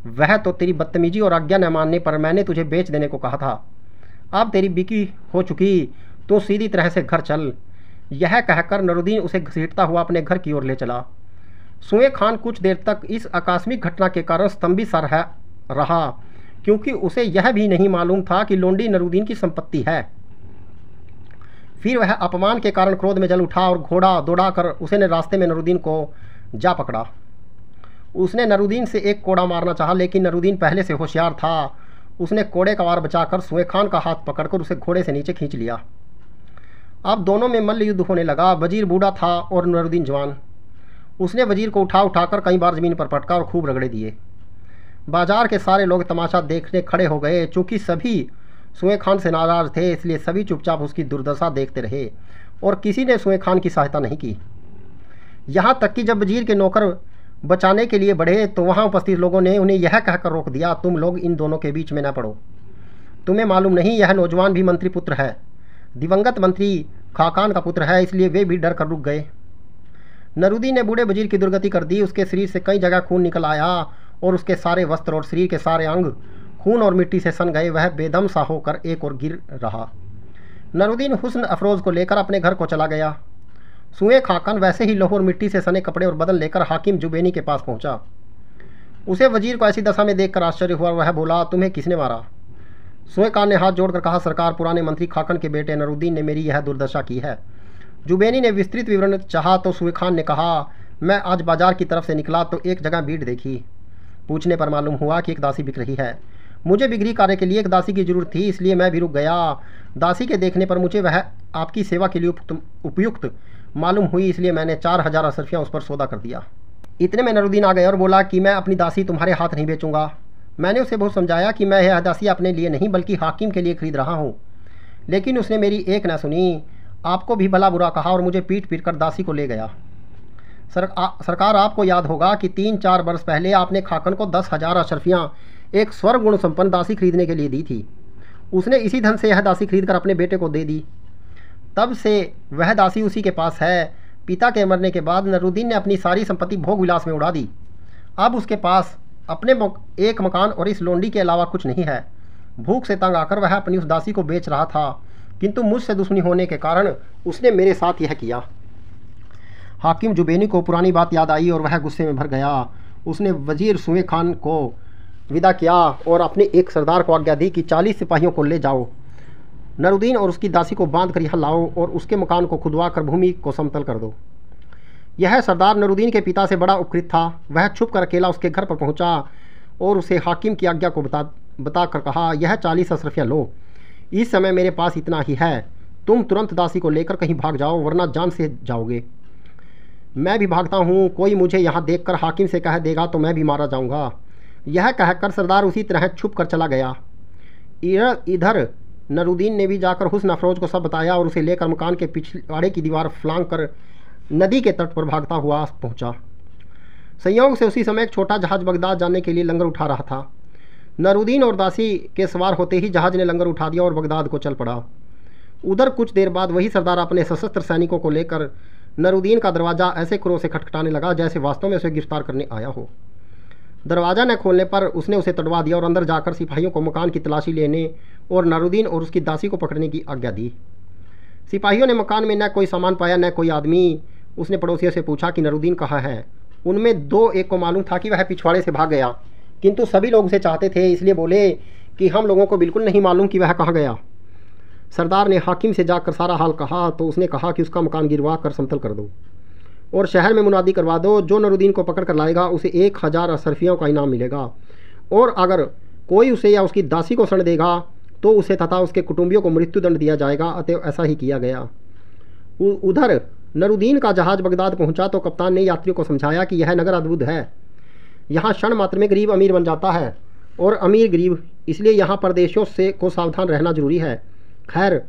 वह तो तेरी बदतमीजी और आज्ञा न मानने पर मैंने तुझे बेच देने को कहा था। अब तेरी बिकी हो चुकी, तू सीधी तरह से घर चल। यह कहकर नरूदीन उसे घसीटता हुआ अपने घर की ओर ले चला। सुए खान कुछ देर तक इस आकस्मिक घटना के कारण स्तंभित सा रहा, क्योंकि उसे यह भी नहीं मालूम था कि लोंडी नरूदीन की संपत्ति है। फिर वह अपमान के कारण क्रोध में जल उठा और घोड़ा दौड़ाकर उसने रास्ते में नरूदीन को जा पकड़ा। उसने नरूदीन से एक कोड़ा मारना चाहा, लेकिन नरूदीन पहले से होशियार था। उसने कोड़े का वार बचाकर सुए खान का हाथ पकड़कर उसे घोड़े से नीचे खींच लिया। अब दोनों में मल्ल युद्ध होने लगा। वजीर बूढ़ा था और नरूदीन जवान। उसने वजीर को उठाकर कई बार ज़मीन पर पटका और खूब रगड़े दिए। बाजार के सारे लोग तमाशा देखने खड़े हो गए। चूँकि सभी सुए खान से नाराज़ थे, इसलिए सभी चुपचाप उसकी दुर्दशा देखते रहे और किसी ने सुए खान की सहायता नहीं की। यहाँ तक कि जब वजीर के नौकर बचाने के लिए बढ़े तो वहाँ उपस्थित लोगों ने उन्हें यह कहकर रोक दिया, तुम लोग इन दोनों के बीच में न पड़ो। तुम्हें मालूम नहीं यह नौजवान भी मंत्री पुत्र है, दिवंगत मंत्री खाकान का पुत्र है, इसलिए वे भी डर कर रुक गए। नरूदीन ने बूढ़े वजीर की दुर्गति कर दी। उसके शरीर से कई जगह खून निकल आया और उसके सारे वस्त्र और शरीर के सारे अंग खून और मिट्टी से सन गए। वह बेदम सा होकर एक और गिर रहा। नरूदीन हुस्न अफरोज़ को लेकर अपने घर को चला गया। सुए खाकन वैसे ही लहू और मिट्टी से सने कपड़े और बदन लेकर हाकिम जुबेनी के पास पहुंचा। उसे वजीर को ऐसी दशा में देखकर आश्चर्य हुआ। वह बोला, तुम्हें किसने मारा? सुए खान ने हाथ जोड़कर कहा, सरकार, पुराने मंत्री खाकन के बेटे नरूदीन ने मेरी यह दुर्दशा की है। जुबेनी ने विस्तृत विवरण चाहा तो सुए खान ने कहा, मैं आज बाजार की तरफ से निकला तो एक जगह भीड़ देखी। पूछने पर मालूम हुआ कि एक दासी बिक रही है। मुझे बिक्री कार्य के लिए एक दासी की जरूरत थी, इसलिए मैं भी रुक गया। दासी के देखने पर मुझे वह आपकी सेवा के लिए उपयुक्त मालूम हुई, इसलिए मैंने 4000 अशरफियाँ उस पर सौदा कर दिया। इतने में नरूदीन आ गया और बोला कि मैं अपनी दासी तुम्हारे हाथ नहीं बेचूंगा। मैंने उसे बहुत समझाया कि मैं यह दासी अपने लिए नहीं बल्कि हाकिम के लिए खरीद रहा हूँ, लेकिन उसने मेरी एक न सुनी। आपको भी भला बुरा कहा और मुझे पीट कर दासी को ले गया। सरकार, आपको याद होगा कि 3-4 वर्ष पहले आपने खाकन को 10,000 अशरफियाँ एक स्वर्ग गुण संपन्न दासी खरीदने के लिए दी थी। उसने इसी धन से यह दासी खरीदकर अपने बेटे को दे दी। तब से वह दासी उसी के पास है। पिता के मरने के बाद नरूदीन ने अपनी सारी संपत्ति भोग विलास में उड़ा दी। अब उसके पास अपने एक मकान और इस लोंडी के अलावा कुछ नहीं है। भूख से तंग आकर वह अपनी उस दासी को बेच रहा था, किंतु मुझसे दुश्मनी होने के कारण उसने मेरे साथ यह किया। हाकिम जुबेनी को पुरानी बात याद आई और वह गुस्से में भर गया। उसने वजीर सुए खान को विदा किया और अपने एक सरदार को आज्ञा दी कि 40 सिपाहियों को ले जाओ, नरूदीन और उसकी दासी को बांध कर यहाँ लाओ और उसके मकान को खुदवा कर भूमि को समतल कर दो। यह सरदार नरूदीन के पिता से बड़ा उपकृत था। वह छुप कर अकेला उसके घर पर पहुँचा और उसे हाकिम की आज्ञा को बता कर कहा, यह 40 अशरफियाँ लो, इस समय मेरे पास इतना ही है। तुम तुरंत दासी को लेकर कहीं भाग जाओ, वरना जान से जाओगे। मैं भी भागता हूँ, कोई मुझे यहाँ देखकर हाकिम से कह देगा तो मैं भी मारा जाऊँगा। यह कहकर सरदार उसी तरह छुप कर चला गया। इधर नरूदीन ने भी जाकर हुस्न अफरोज को सब बताया और उसे लेकर मकान के पिछवाड़े की दीवार फलांग कर नदी के तट पर भागता हुआ पहुंचा। संयोग से उसी समय एक छोटा जहाज बगदाद जाने के लिए लंगर उठा रहा था। नरूदीन और दासी के सवार होते ही जहाज ने लंगर उठा दिया और बगदाद को चल पड़ा। उधर कुछ देर बाद वही सरदार अपने सशस्त्र सैनिकों को लेकर नरूदीन का दरवाज़ा ऐसे क्रोध से खटखटाने लगा जैसे वास्तव में उसे गिरफ्तार करने आया हो। दरवाज़ा न खोलने पर उसने उसे तड़वा दिया और अंदर जाकर सिपाहियों को मकान की तलाशी लेने और नरूदीन और उसकी दासी को पकड़ने की आज्ञा दी। सिपाहियों ने मकान में न कोई सामान पाया न कोई आदमी। उसने पड़ोसियों से पूछा कि नरूदीन कहाँ है। उनमें एक को मालूम था कि वह पिछवाड़े से भाग गया, किंतु सभी लोग उसे चाहते थे, इसलिए बोले कि हम लोगों को बिल्कुल नहीं मालूम कि वह कहाँ गया। सरदार ने हाकिम से जाकर सारा हाल कहा तो उसने कहा कि उसका मकान गिरवा कर समतल कर दो। और शहर में मुनादी करवा दो, जो नूरुद्दीन को पकड़ कर लाएगा उसे 1000 अशरफियों का इनाम मिलेगा, और अगर कोई उसे या उसकी दासी को शरण देगा तो उसे तथा उसके कुटुंबियों को मृत्युदंड दिया जाएगा। अतएव ऐसा ही किया गया। उधर नूरुद्दीन का जहाज़ बगदाद पहुंचा तो कप्तान ने यात्रियों को समझाया कि यह नगर अद्भुत है, यहाँ क्षण मात्र में गरीब अमीर बन जाता है और अमीर गरीब, इसलिए यहाँ परदेशियों से को सावधान रहना जरूरी है। खैर,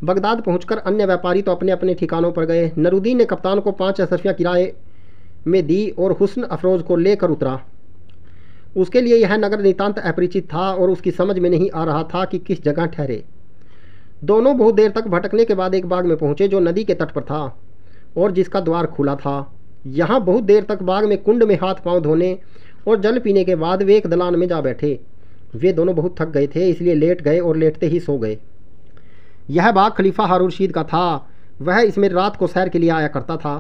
बगदाद पहुंचकर अन्य व्यापारी तो अपने अपने ठिकानों पर गए। नूरुद्दीन ने कप्तान को 5 अशरफियाँ किराए में दी और हुस्न अफरोज को लेकर उतरा। उसके लिए यह नगर नितांत अपरिचित था और उसकी समझ में नहीं आ रहा था कि किस जगह ठहरे। दोनों बहुत देर तक भटकने के बाद एक बाग में पहुंचे जो नदी के तट पर था और जिसका द्वार खुला था। यहाँ बहुत देर तक बाग में कुंड में हाथ पांव धोने और जल पीने के बाद वे एक दलान में जा बैठे। वे दोनों बहुत थक गए थे, इसलिए लेट गए और लेटते ही सो गए। यह बाग खलीफा हारून रशीद का था। वह इसमें रात को सैर के लिए आया करता था।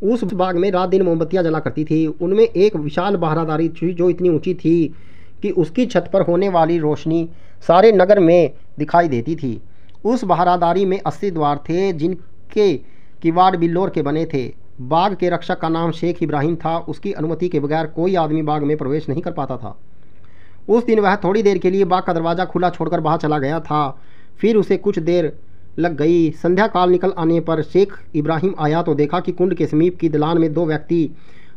उस बाग में रात दिन मोमबत्तियाँ जला करती थी। उनमें एक विशाल बहारादारी थी जो इतनी ऊंची थी कि उसकी छत पर होने वाली रोशनी सारे नगर में दिखाई देती थी। उस बहारादारी में 80 द्वार थे जिनके किवाड़ बिल्लोर के बने थे। बाग के रक्षक का नाम शेख इब्राहिम था। उसकी अनुमति के बगैर कोई आदमी बाग में प्रवेश नहीं कर पाता था। उस दिन वह थोड़ी देर के लिए बाग का दरवाज़ा खुला छोड़कर बाहर चला गया था। फिर उसे कुछ देर लग गई। संध्या काल निकल आने पर शेख इब्राहिम आया तो देखा कि कुंड के समीप की दलान में 2 व्यक्ति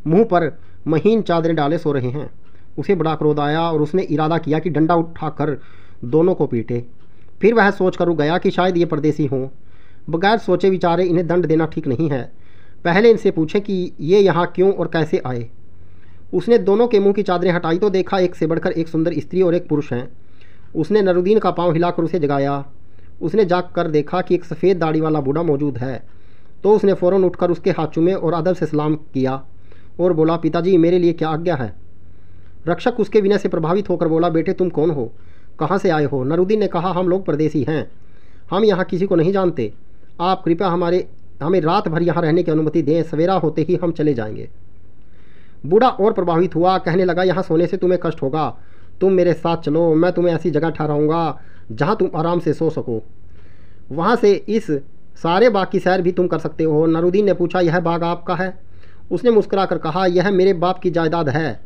मुंह पर महीन चादरें डाले सो रहे हैं। उसे बड़ा क्रोध आया और उसने इरादा किया कि डंडा उठाकर दोनों को पीटे। फिर वह सोचकर रुक गया कि शायद ये परदेसी हों। बगैर सोचे विचारे इन्हें दंड देना ठीक नहीं है, पहले इनसे पूछें कि ये यहाँ क्यों और कैसे आए। उसने दोनों के मुंह की चादरें हटाई तो देखा एक से बढ़कर एक सुंदर स्त्री और एक पुरुष हैं। उसने नूरुद्दीन का पाँव हिलाकर उसे जगाया। उसने जाग कर देखा कि एक सफ़ेद दाढ़ी वाला बूढ़ा मौजूद है, तो उसने फ़ौरन उठकर उसके हाथ चूमे और अदब से सलाम किया और बोला, पिताजी मेरे लिए क्या आज्ञा है। रक्षक उसके विनय से प्रभावित होकर बोला, बेटे तुम कौन हो, कहाँ से आए हो। नूरुद्दीन ने कहा, हम लोग परदेसी हैं, हम यहाँ किसी को नहीं जानते। आप कृपया हमें रात भर यहाँ रहने की अनुमति दें, सवेरा होते ही हम चले जाएंगे। बूढ़ा और प्रभावित हुआ, कहने लगा, यहाँ सोने से तुम्हें कष्ट होगा, तुम मेरे साथ चलो, मैं तुम्हें ऐसी जगह ठहराऊँगा जहाँ तुम आराम से सो सको। वहाँ से इस सारे बाग की सैर भी तुम कर सकते हो। नूरुद्दीन ने पूछा, यह बाग आपका है। उसने मुस्कुरा कर कहा, यह मेरे बाप की जायदाद है।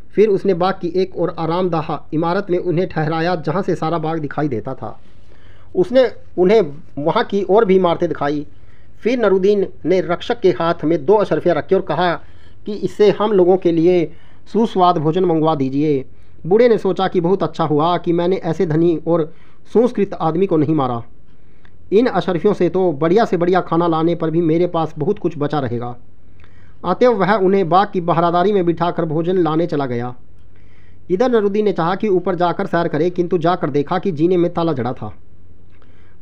फिर उसने बाग की एक और आरामदाह इमारत में उन्हें ठहराया जहाँ से सारा बाग दिखाई देता था। उसने उन्हें वहाँ की और भी इमारतें दिखाई। फिर नूरुद्दीन ने रक्षक के हाथ में 2 अशरफियाँ रखी और कहा कि इससे हम लोगों के लिए सुस्वाद भोजन मंगवा दीजिए। बूढ़े ने सोचा कि बहुत अच्छा हुआ कि मैंने ऐसे धनी और सुसंस्कृत आदमी को नहीं मारा। इन अशरफियों से तो बढ़िया से बढ़िया खाना लाने पर भी मेरे पास बहुत कुछ बचा रहेगा। अतएव वह उन्हें बाग की बहारादारी में बिठाकर भोजन लाने चला गया। इधर नूरुद्दीन ने चाहा कि ऊपर जाकर सैर करे, किंतु जाकर देखा कि जीने में ताला जड़ा था।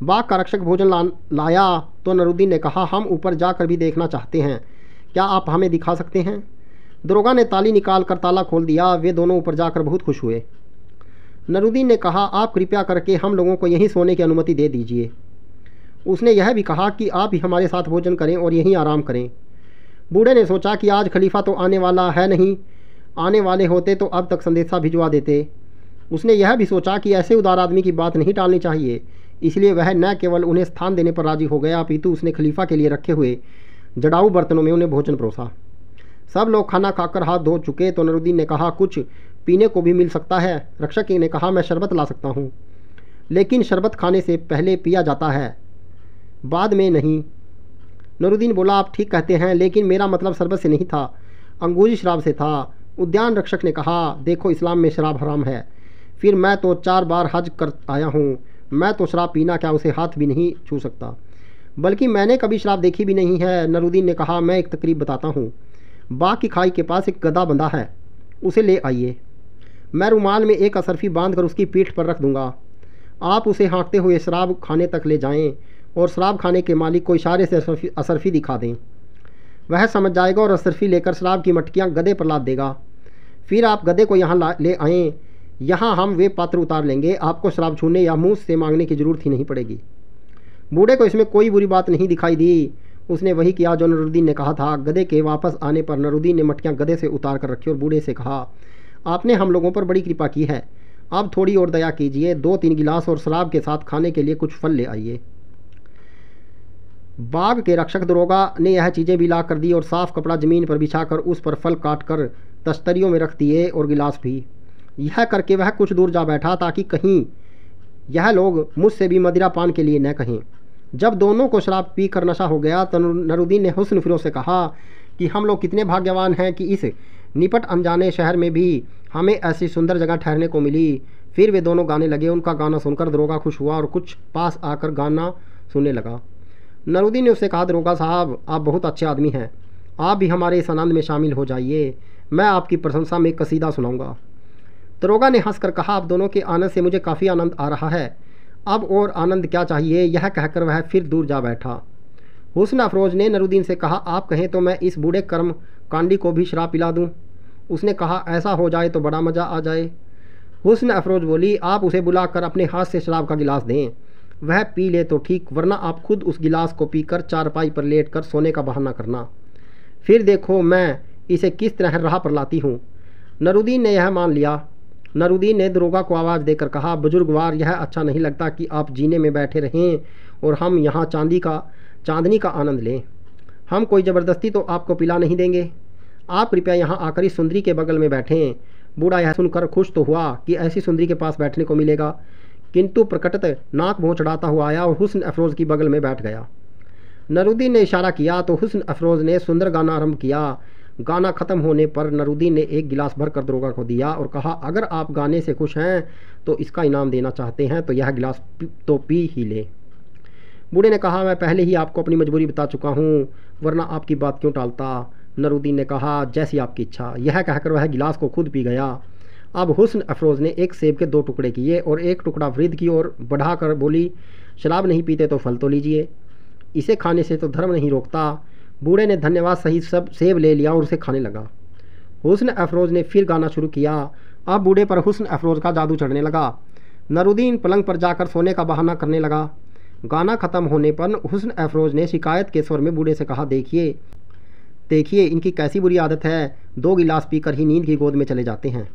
बाग का रक्षक भोजन लाया तो नूरुद्दीन ने कहा, हम ऊपर जाकर भी देखना चाहते हैं, क्या आप हमें दिखा सकते हैं। दरोगा ने ताली निकाल कर ताला खोल दिया। वे दोनों ऊपर जाकर बहुत खुश हुए। नूरुद्दीन ने कहा, आप कृपया करके हम लोगों को यहीं सोने की अनुमति दे दीजिए। उसने यह भी कहा कि आप ही हमारे साथ भोजन करें और यहीं आराम करें। बूढ़े ने सोचा कि आज खलीफा तो आने वाला है नहीं, आने वाले होते तो अब तक संदेशा भिजवा देते। उसने यह भी सोचा कि ऐसे उदार आदमी की बात नहीं टालनी चाहिए, इसलिए वह न केवल उन्हें स्थान देने पर राजी हो गया, अपितु उसने खलीफा के लिए रखे हुए जड़ाऊ बर्तनों में उन्हें भोजन परोसा। सब लोग खाना खाकर हाथ धो चुके तो नूरुद्दीन ने कहा, कुछ पीने को भी मिल सकता है। रक्षक ने कहा, मैं शरबत ला सकता हूँ, लेकिन शरबत खाने से पहले पिया जाता है, बाद में नहीं। नूरुद्दीन बोला, आप ठीक कहते हैं, लेकिन मेरा मतलब शरबत से नहीं था, अंगूरी शराब से था। उद्यान रक्षक ने कहा, देखो इस्लाम में शराब हराम है। फिर मैं तो 4 बार हज कर आया हूँ, मैं तो शराब पीना क्या उसे हाथ भी नहीं छू सकता, बल्कि मैंने कभी शराब देखी भी नहीं है। नूरुद्दीन ने कहा, मैं एक तकरीब बताता हूँ। बाग की खाई के पास एक गधा बंधा है, उसे ले आइए। मैं रुमाल में एक अशरफी बांधकर उसकी पीठ पर रख दूंगा। आप उसे हाँकते हुए शराब खाने तक ले जाएं और शराब खाने के मालिक को इशारे से अशरफी दिखा दें। वह समझ जाएगा और अशरफी लेकर शराब की मटकियाँ गधे पर लाद देगा। फिर आप गधे को यहाँ ले आएँ, यहाँ हम वे पात्र उतार लेंगे। आपको शराब छूने या मुँह से मांगने की ज़रूरत ही नहीं पड़ेगी। बूढ़े को इसमें कोई बुरी बात नहीं दिखाई दी। उसने वही किया जो नूरुद्दीन ने कहा था। गधे के वापस आने पर नूरुद्दीन ने मटकियाँ गधे से उतार कर रखी और बूढ़े से कहा, आपने हम लोगों पर बड़ी कृपा की है, अब थोड़ी और दया कीजिए। 2-3 गिलास और शराब के साथ खाने के लिए कुछ फल ले आइए। बाग के रक्षक दरोगा ने यह चीज़ें भी ला कर दी और साफ कपड़ा ज़मीन पर बिछाकर उस पर फल काट कर तश्तरियों में रख दिए और गिलास भी। यह करके वह कुछ दूर जा बैठा ताकि कहीं यह लोग मुझसे भी मदिरा पान के लिए न कहें। जब दोनों को शराब पी कर नशा हो गया तो नरुद्दीन ने हुस्न फिरोज से कहा कि हम लोग कितने भाग्यवान हैं कि इस निपट अनजाने शहर में भी हमें ऐसी सुंदर जगह ठहरने को मिली। फिर वे दोनों गाने लगे। उनका गाना सुनकर दरोगा खुश हुआ और कुछ पास आकर गाना सुनने लगा। नरुद्दीन ने उससे कहा, दरोगा साहब आप बहुत अच्छे आदमी हैं, आप भी हमारे इस आनंद में शामिल हो जाइए, मैं आपकी प्रशंसा में एक कसीदा सुनाऊंगा। दरोगा ने हंसकर कहा, आप दोनों के आनंद से मुझे काफ़ी आनंद आ रहा है, अब और आनंद क्या चाहिए। यह कहकर वह फिर दूर जा बैठा। हुस्न अफरोज ने नरुद्दीन से कहा, आप कहें तो मैं इस बूढ़े कर्म कांडी को भी शराब पिला दूं। उसने कहा, ऐसा हो जाए तो बड़ा मज़ा आ जाए। हुस्न अफरोज बोली, आप उसे बुलाकर अपने हाथ से शराब का गिलास दें, वह पी ले तो ठीक, वरना आप खुद उस गिलास को पीकर चारपाई पर लेट कर सोने का बहाना करना, फिर देखो मैं इसे किस तरह राह पर लाती हूँ। नरुद्दीन ने यह मान लिया। नरुद्दीन ने दरोगा को आवाज़ देकर कहा, बुजुर्गवार यह अच्छा नहीं लगता कि आप जीने में बैठे रहें और हम यहाँ चांदनी का आनंद लें। हम कोई ज़बरदस्ती तो आपको पिला नहीं देंगे, आप कृपया यहाँ आकर इस सुंदरी के बगल में बैठें। बूढ़ा यह सुनकर खुश तो हुआ कि ऐसी सुंदरी के पास बैठने को मिलेगा, किंतु प्रकटत नाक भौं चढ़ाता हुआ आया और हुस्न अफरोज़ की बगल में बैठ गया। नरुद्दीन ने इशारा किया तो हुस्न अफरोज़ ने सुंदर गाना आरंभ किया। गाना ख़त्म होने पर नरुद्दीन ने एक गिलास भर कर दरोगा को दिया और कहा, अगर आप गाने से खुश हैं तो इसका इनाम देना चाहते हैं तो यह गिलास तो पी ही लें। बूढ़े ने कहा, मैं पहले ही आपको अपनी मजबूरी बता चुका हूँ, वरना आपकी बात क्यों टालता। नरुद्दीन ने कहा, जैसी आपकी इच्छा। यह कहकर वह गिलास को खुद पी गया। अब हुस्न अफरोज़ ने एक सेब के 2 टुकड़े किए और एक टुकड़ा वृद्ध की ओर बढ़ाकर बोली, शराब नहीं पीते तो फल तो लीजिए, इसे खाने से तो धर्म नहीं रोकता। बूढ़े ने धन्यवाद सहित सब सेब ले लिया और उसे खाने लगा। हुस्न अफरोज़ ने फिर गाना शुरू किया। अब बूढ़े पर हुस्न अफरोज़ का जादू चढ़ने लगा। नरुद्दीन पलंग पर जाकर सोने का बहाना करने लगा। गाना ख़त्म होने पर हुस्न अफरोज़ ने शिकायत के स्वर में बूढ़े से कहा, देखिए इनकी कैसी बुरी आदत है, 2 गिलास पीकर ही नींद की गोद में चले जाते हैं।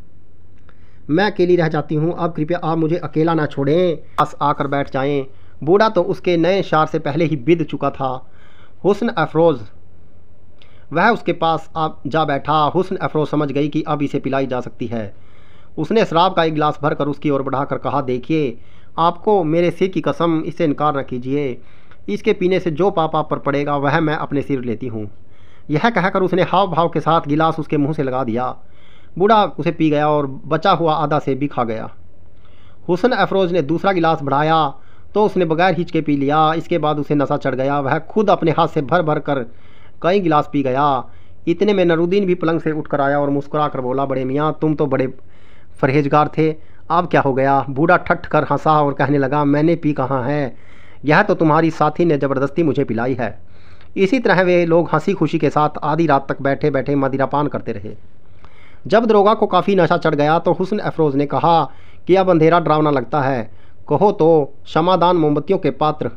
मैं अकेली रह जाती हूँ, अब कृपया आप मुझे अकेला ना छोड़ें, पास आकर बैठ जाएं। बूढ़ा तो उसके नए शार से पहले ही बिद चुका था। हुस्न अफरोज़ वह उसके पास जा बैठा। हुस्न अफरोज़ समझ गई कि अब इसे पिलाई जा सकती है। उसने शराब का एक गिलास भर कर उसकी ओर बढ़ाकर कहा, देखिए आपको मेरे सिर की कसम, इससे इनकार न कीजिए, इसके पीने से जो पाप आप पर पड़ेगा वह मैं अपने सिर लेती हूँ। यह कहकर उसने हाव भाव के साथ गिलास उसके मुंह से लगा दिया। बूढ़ा उसे पी गया और बचा हुआ आधा सेब भी खा गया। हुस्न अफरोज़ ने दूसरा गिलास बढ़ाया तो उसने बगैर हिचके पी लिया। इसके बाद उसे नशा चढ़ गया। वह खुद अपने हाथ से भर भर कर कई गिलास पी गया। इतने में नरुद्दीन भी पलंग से उठकर आया और मुस्कुरा कर बोला, बड़े मियाँ तुम तो बड़े परहेजगार थे, अब क्या हो गया। बूढ़ा ठठ कर हंसा और कहने लगा, मैंने पी कहाँ है, यह तो तुम्हारी साथी ने ज़बरदस्ती मुझे पिलाई है। इसी तरह वे लोग हंसी खुशी के साथ आधी रात तक बैठे बैठे मदिरापान करते रहे। जब दरोगा को काफ़ी नशा चढ़ गया तो हुस्न अफरोज़ ने कहा कि अब अंधेरा डरावना लगता है, कहो तो क्षमादान मोमबत्तियों के पात्र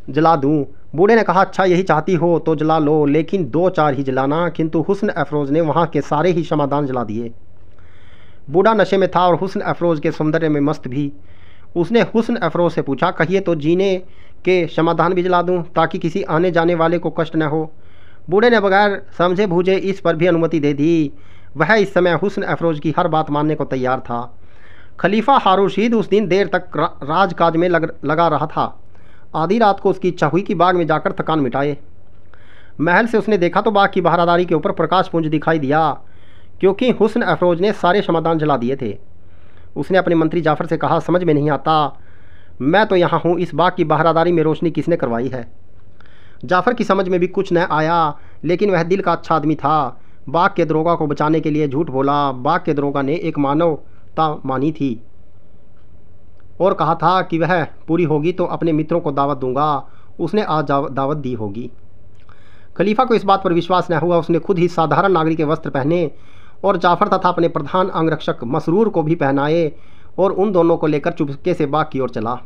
जला दूं। बूढ़े ने कहा, अच्छा यही चाहती हो तो जला लो, लेकिन 2-4 ही जलाना। किंतु हुस्न अफरोज़ ने वहाँ के सारे ही क्षमादान जला दिए। बूढ़ा नशे में था और हुस्न अफरोज़ के सौंदर्य में मस्त भी। उसने हुस्न अफरोज़ से पूछा, कहिए तो जीने के क्षमादान भी जला दूं ताकि किसी आने जाने वाले को कष्ट न हो। बूढ़े ने बगैर समझे बूझे इस पर भी अनुमति दे दी। वह इस समय हुस्न अफरोज़ की हर बात मानने को तैयार था। खलीफा हारून रशीद उस दिन देर तक राजकाज में लगा रहा था। आधी रात को उसकी इच्छा हुई कि बाग में जाकर थकान मिटाए। महल से उसने देखा तो बाग की बहारादारी के ऊपर प्रकाश पुंज दिखाई दिया, क्योंकि हुस्न अफरोज़ ने सारे क्षमादान जला दिए थे। उसने अपने मंत्री जाफ़र से कहा, समझ में नहीं आता, मैं तो यहाँ हूँ, इस बाग की बहारादारी में रोशनी किसने करवाई है। जाफ़र की समझ में भी कुछ न आया, लेकिन वह दिल का अच्छा आदमी था। बाग के दरोगा को बचाने के लिए झूठ बोला। बाग के दरोगा ने एक मानवता मानी थी और कहा था कि वह पूरी होगी तो अपने मित्रों को दावत दूंगा। उसने आज दावत दी होगी। खलीफा को इस बात पर विश्वास न हुआ। उसने खुद ही साधारण नागरिक के वस्त्र पहने और जाफ़र तथा अपने प्रधान अंगरक्षक मसरूर को भी पहनाए और उन दोनों को लेकर चुपके से बाग की ओर चला।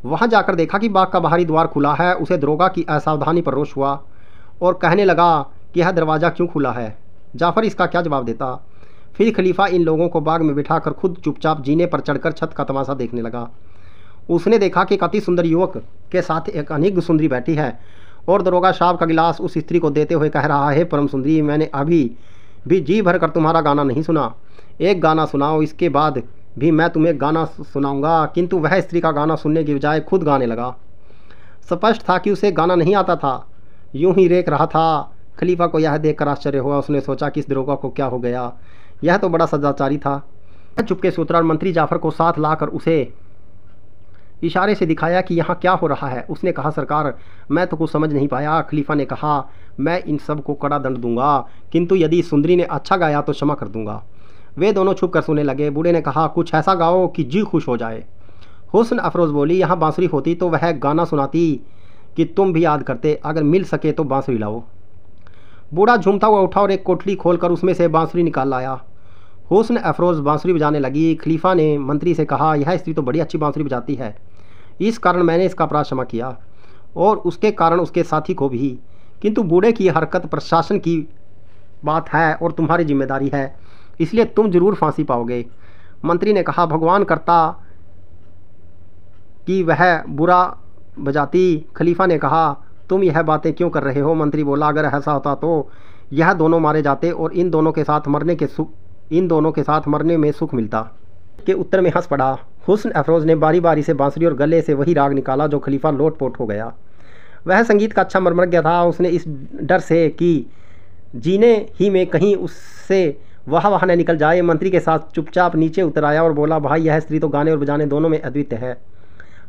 वहां जाकर देखा कि बाग का बाहरी द्वार खुला है। उसे दरोगा की असावधानी पर रोष हुआ और कहने लगा कि यह दरवाज़ा क्यों खुला है। जाफ़र इसका क्या जवाब देता। फिर खलीफा इन लोगों को बाग में बिठाकर खुद चुपचाप जीने पर चढ़कर छत का तमाशा देखने लगा। उसने देखा कि एक अति सुंदर युवक के साथ एक अनेक सुंदरी बैठी है और दरोगा साहब का गिलास उस स्त्री को देते हुए कह रहा है, परम सुंदरी, मैंने अभी भी जी भर कर तुम्हारा गाना नहीं सुना, एक गाना सुनाओ, इसके बाद भी मैं तुम्हें गाना सुनाऊंगा। किंतु वह स्त्री का गाना सुनने की बजाय खुद गाने लगा। स्पष्ट था कि उसे गाना नहीं आता था, यूं ही रेख रहा था। खलीफा को यह देखकर आश्चर्य हुआ। उसने सोचा कि इस दरोगा को क्या हो गया, यह तो बड़ा सदाचारी था। चुपके से उतरा और मंत्री जाफर को साथ लाकर उसे इशारे से दिखाया कि यहाँ क्या हो रहा है। उसने कहा, सरकार, मैं तो कुछ समझ नहीं पाया। खलीफा ने कहा, मैं इन सब को कड़ा दंड दूंगा, किंतु यदि सुंदरी ने अच्छा गाया तो क्षमा कर दूंगा। वे दोनों छुप कर सुनने लगे। बूढ़े ने कहा, कुछ ऐसा गाओ कि जी खुश हो जाए। हुस्न अफरोज बोली, यहाँ बांसुरी होती तो वह गाना सुनाती कि तुम भी याद करते, अगर मिल सके तो बांसुरी लाओ। बूढ़ा झूमता हुआ उठा और एक कोठली खोलकर उसमें से बांसुरी निकाल लाया। हुस्न अफरोज बांसुरी बजाने लगी। खलीफा ने मंत्री से कहा, यह स्त्री तो बड़ी अच्छी बांसुरी बजाती है, इस कारण मैंने इसका अपराध क्षमा किया और उसके कारण उसके साथी को भी, किंतु बूढ़े की हरकत प्रशासन की बात है और तुम्हारी जिम्मेदारी है, इसलिए तुम जरूर फांसी पाओगे। मंत्री ने कहा, भगवान करता कि वह बुरा बजाती। खलीफा ने कहा, तुम यह बातें क्यों कर रहे हो? मंत्री बोला, अगर ऐसा होता तो यह दोनों मारे जाते और इन दोनों के साथ मरने में सुख मिलता। के उत्तर में हंस पड़ा। हुस्न अफरोज ने बारी बारी से बांसुरी और गले से वही राग निकाला जो खलीफा लोटपोट हो गया। वह संगीत का अच्छा मर्मज्ञ था। उसने इस डर से कि जीने ही में कहीं उससे वाह न निकल जाए, मंत्री के साथ चुपचाप नीचे उतर आया और बोला, भाई, यह स्त्री तो गाने और बजाने दोनों में अद्वितीय है।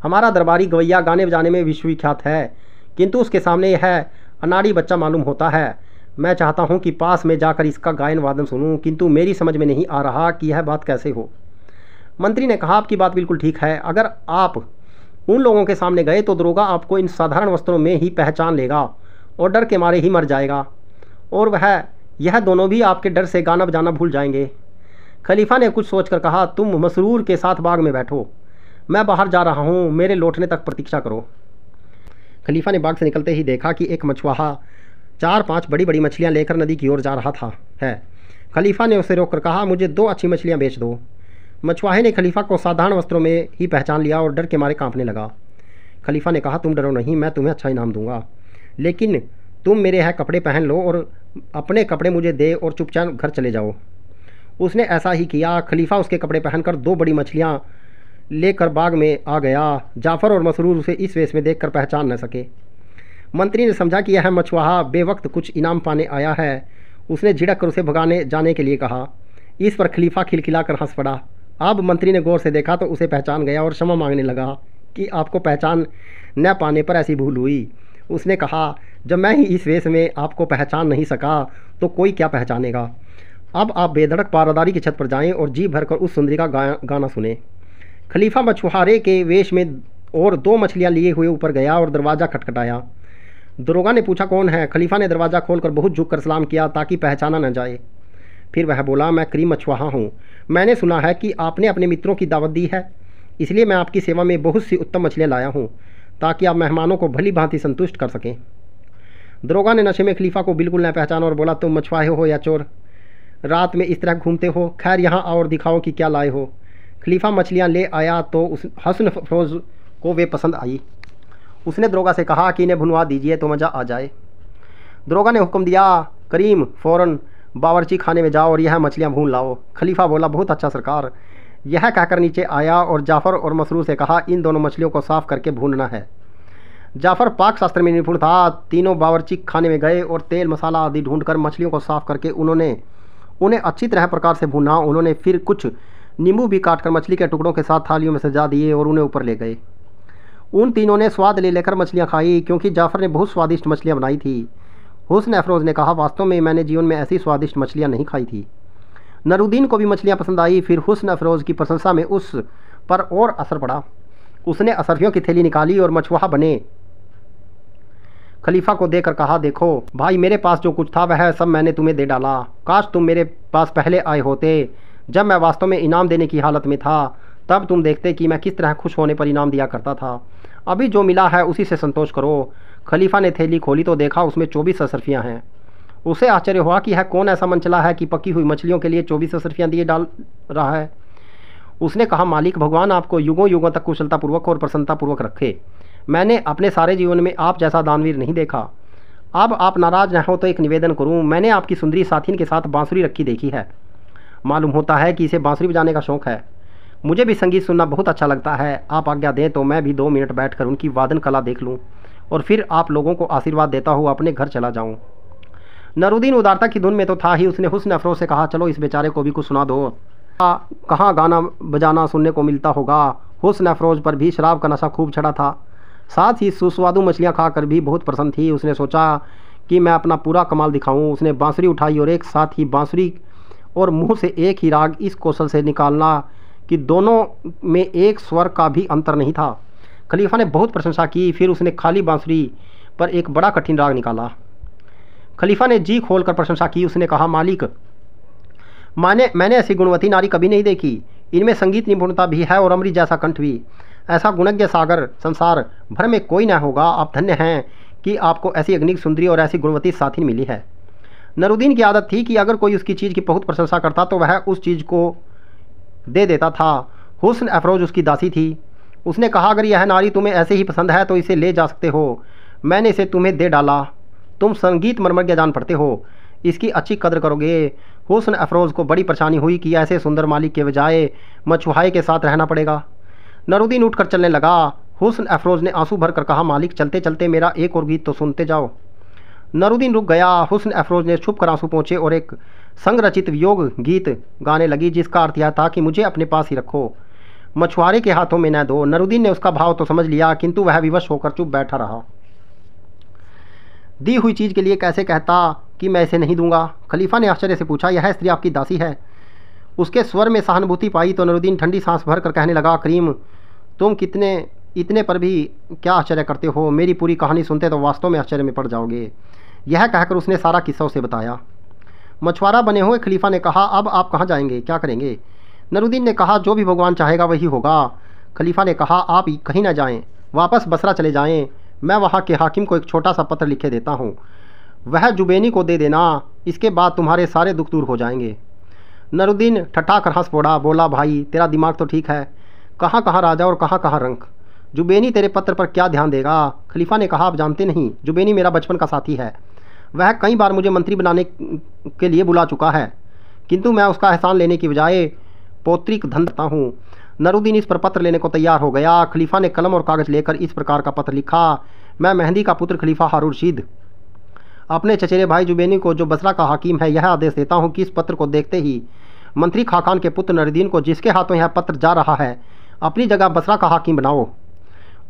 हमारा दरबारी गवैया गाने बजाने में विश्वविख्यात है, किंतु उसके सामने यह अनाड़ी बच्चा मालूम होता है। मैं चाहता हूँ कि पास में जाकर इसका गायन वादन सुनूं, किंतु मेरी समझ में नहीं आ रहा कि यह बात कैसे हो। मंत्री ने कहा, आपकी बात बिल्कुल ठीक है। अगर आप उन लोगों के सामने गए तो दरोगा आपको इन साधारण वस्त्रों में ही पहचान लेगा और डर के मारे ही मर जाएगा, और यह दोनों भी आपके डर से गाना बजाना भूल जाएंगे। खलीफा ने कुछ सोचकर कहा, तुम मसरूर के साथ बाग में बैठो, मैं बाहर जा रहा हूँ, मेरे लौटने तक प्रतीक्षा करो। खलीफा ने बाग से निकलते ही देखा कि एक मछुआरा 4-5 बड़ी बड़ी मछलियाँ लेकर नदी की ओर जा रहा था है। खलीफा ने उसे रोककर कहा, मुझे 2 अच्छी मछलियाँ बेच दो। मछुआरे ने खलीफा को साधारण वस्त्रों में ही पहचान लिया और डर के मारे कांपने लगा। खलीफा ने कहा, तुम डरो नहीं, मैं तुम्हें अच्छा इनाम दूंगा, लेकिन तुम मेरे यहाँ कपड़े पहन लो और अपने कपड़े मुझे दे और चुपचाप घर चले जाओ। उसने ऐसा ही किया। खलीफा उसके कपड़े पहनकर 2 बड़ी मछलियाँ लेकर बाग में आ गया। जाफ़र और मसरूर उसे इस वेश में देखकर पहचान न सके। मंत्री ने समझा कि यह मछुआरा बेवक्त कुछ इनाम पाने आया है। उसने झिड़क कर उसे भगाने जाने के लिए कहा। इस पर खलीफा खिलखिलाकर हंस पड़ा। अब मंत्री ने गौर से देखा तो उसे पहचान गया और क्षमा मांगने लगा कि आपको पहचान न पाने पर ऐसी भूल हुई। उसने कहा, जब मैं ही इस वेश में आपको पहचान नहीं सका तो कोई क्या पहचानेगा। अब आप बेधड़क पारादारी की छत पर जाएं और जी भरकर उस सुंदरी का गाना सुने। खलीफा मछुआरे के वेश में और 2 मछलियाँ लिए हुए ऊपर गया और दरवाज़ा खटखटाया। दरोगा ने पूछा, कौन है? खलीफा ने दरवाज़ा खोलकर बहुत झुककर सलाम किया ताकि पहचाना न जाए। फिर वह बोला, मैं करीम मछुआरा हूँ। मैंने सुना है कि आपने अपने मित्रों की दावत दी है, इसलिए मैं आपकी सेवा में बहुत सी उत्तम मछलियाँ लाया हूँ ताकि आप मेहमानों को भली भांति संतुष्ट कर सकें। दरोगा ने नशे में खलीफा को बिल्कुल न पहचाना और बोला, तुम मछुआरे हो या चोर? रात में इस तरह घूमते हो? खैर, यहाँ आओ और दिखाओ कि क्या लाए हो। खलीफा मछलियाँ ले आया तो उस हुस्न अफरोज को वे पसंद आई। उसने दरोगा से कहा कि इन्हें भुनवा दीजिए तो मज़ा आ जाए। दरोगा ने हुक्म दिया, करीम, फ़ौरन बावर्ची खाने में जाओ और यह मछलियाँ भून लाओ। खलीफा बोला, बहुत अच्छा सरकार। यह कहकर नीचे आया और जाफ़र और मसरूर से कहा, इन दोनों मछलियों को साफ़ करके भूनना है। जाफ़र पाक शास्त्र में निपुण था। तीनों बावर्ची खाने में गए और तेल मसाला आदि ढूंढकर मछलियों को साफ़ करके उन्हें अच्छी तरह प्रकार से भूना। उन्होंने फिर कुछ नींबू भी काटकर मछली के टुकड़ों के साथ थालियों में सजा दिए और उन्हें ऊपर ले गए। उन तीनों ने स्वाद ले लेकर मछलियाँ खाई, क्योंकि जाफ़र ने बहुत स्वादिष्ट मछलियाँ बनाई थी। हुस्न अफरोज ने कहा, वास्तव में मैंने जीवन में ऐसी स्वादिष्ट मछलियाँ नहीं खाई थी। नरूद्दीन को भी मछलियाँ पसंद आई। फिर हुस्न अफरोज की प्रशंसा में उस पर और असर पड़ा। उसने असरफियों की थैली निकाली और मछुआरा बने खलीफा को देकर कहा, देखो भाई, मेरे पास जो कुछ था वह सब मैंने तुम्हें दे डाला। काश तुम मेरे पास पहले आए होते, जब मैं वास्तव में इनाम देने की हालत में था। तब तुम देखते कि मैं किस तरह खुश होने पर इनाम दिया करता था। अभी जो मिला है उसी से संतोष करो। खलीफा ने थैली खोली तो देखा उसमें 24 असरफियाँ हैं। उसे आश्चर्य हुआ कि यह कौन ऐसा मन चला है कि पकी हुई मछलियों के लिए 24 असरफियाँ दिए डाल रहा है। उसने कहा, मालिक, भगवान आपको युगों युगों तक कुशलतापूर्वक और प्रसन्नतापूर्वक रखे। मैंने अपने सारे जीवन में आप जैसा दानवीर नहीं देखा। अब आप नाराज न हो तो एक निवेदन करूं, मैंने आपकी सुंदरी साथिन के साथ बांसुरी रखी देखी है। मालूम होता है कि इसे बांसुरी बजाने का शौक़ है। मुझे भी संगीत सुनना बहुत अच्छा लगता है। आप आज्ञा दें तो मैं भी 2 मिनट बैठकर उनकी वादन कला देख लूं और फिर आप लोगों को आशीर्वाद देता हुआ अपने घर चला जाऊं। नरूदीन उदारता की धुन में तो था ही। उसने हुस्न अफरोज से कहा, चलो इस बेचारे को भी कुछ सुना दो। कहाँ गाना बजाना सुनने को मिलता होगा। हुस्न अफरोज पर भी शराब का नशा खूब चढ़ा था। साथ ही सुस्वादु मछलियाँ खाकर भी बहुत प्रसन्न थी। उसने सोचा कि मैं अपना पूरा कमाल दिखाऊं। उसने बांसुरी उठाई और एक साथ ही बांसुरी और मुंह से एक ही राग इस कौशल से निकालना कि दोनों में एक स्वर का भी अंतर नहीं था। खलीफा ने बहुत प्रशंसा की। फिर उसने खाली बांसुरी पर एक बड़ा कठिन राग निकाला। खलीफा ने जी खोलकर प्रशंसा की। उसने कहा, मालिक, मैंने ऐसी गुणवती नारी कभी नहीं देखी। इनमें संगीत निपुणता भी है और अमृत जैसा कंठ भी। ऐसा गुणज्ञ सागर संसार भर में कोई न होगा। आप धन्य हैं कि आपको ऐसी अग्नि सुंदरी और ऐसी गुणवती साथी मिली है। नरूदीन की आदत थी कि अगर कोई उसकी चीज़ की बहुत प्रशंसा करता तो वह उस चीज़ को दे देता था। हुस्न अफरोज उसकी दासी थी। उसने कहा, अगर यह नारी तुम्हें ऐसे ही पसंद है तो इसे ले जा सकते हो। मैंने इसे तुम्हें दे डाला। तुम संगीत मर्मज्ञ जान पड़ते हो, इसकी अच्छी कदर करोगे। हुस्न अफरोज को बड़ी परेशानी हुई कि ऐसे सुंदर मालिक के बजाय मछुआरे के साथ रहना पड़ेगा। नरूदीन उठकर चलने लगा। हुस्न अफरोज ने आंसू भर कर कहा, मालिक, चलते चलते मेरा एक और गीत तो सुनते जाओ। नरूदीन रुक गया। हुस्न अफरोज ने छुप कर आंसू पहुँचे और एक संग रचित वियोग गीत गाने लगी, जिसका अर्थ यह था कि मुझे अपने पास ही रखो, मछुआरे के हाथों में न दो। नरूदीन ने उसका भाव तो समझ लिया, किंतु वह विवश होकर चुप बैठा रहा। दी हुई चीज़ के लिए कैसे कहता कि मैं इसे नहीं दूंगा। खलीफा ने आश्चर्य से पूछा, यह स्त्री आपकी दासी है? उसके स्वर में सहानुभूति पाई तो नरूदीन ठंडी सांस भर कर कहने लगा, करीम, तुम इतने पर भी क्या आश्चर्य करते हो? मेरी पूरी कहानी सुनते तो वास्तव में आश्चर्य में पड़ जाओगे। यह कहकर उसने सारा किस्सा उसे बताया। मछुआरा बने हुए खलीफा ने कहा, अब आप कहाँ जाएंगे, क्या करेंगे? नरूदीन ने कहा, जो भी भगवान चाहेगा वही होगा। खलीफा ने कहा, आप कहीं ना जाएं, वापस बसरा चले जाएं। मैं वहाँ के हाकिम को एक छोटा सा पत्र लिखे देता हूँ, वह जुबेनी को दे देना। इसके बाद तुम्हारे सारे दुख दूर हो जाएंगे। नरूदीन ठट्ठा कर हंस पड़ा। बोला, भाई, तेरा दिमाग तो ठीक है। कहाँ कहाँ राजा और कहाँ कहाँ रंक। जुबेनी तेरे पत्र पर क्या ध्यान देगा? खलीफा ने कहा, आप जानते नहीं, जुबेनी मेरा बचपन का साथी है। वह कई बार मुझे मंत्री बनाने के लिए बुला चुका है, किंतु मैं उसका एहसान लेने की बजाय पौत्रिक धन देता हूँ। नरूदीन इस पर पत्र लेने को तैयार हो गया। खलीफा ने कलम और कागज़ लेकर इस प्रकार का पत्र लिखा, मैं मेहंदी का पुत्र खलीफा हारून रशीद अपने चचेरे भाई जुबेनी को, जो बसरा का हाकिम है, यह आदेश देता हूँ कि इस पत्र को देखते ही मंत्री खाकान के पुत्र नरूदीन को, जिसके हाथों यह पत्र जा रहा है, अपनी जगह बसरा का हाकिम बनाओ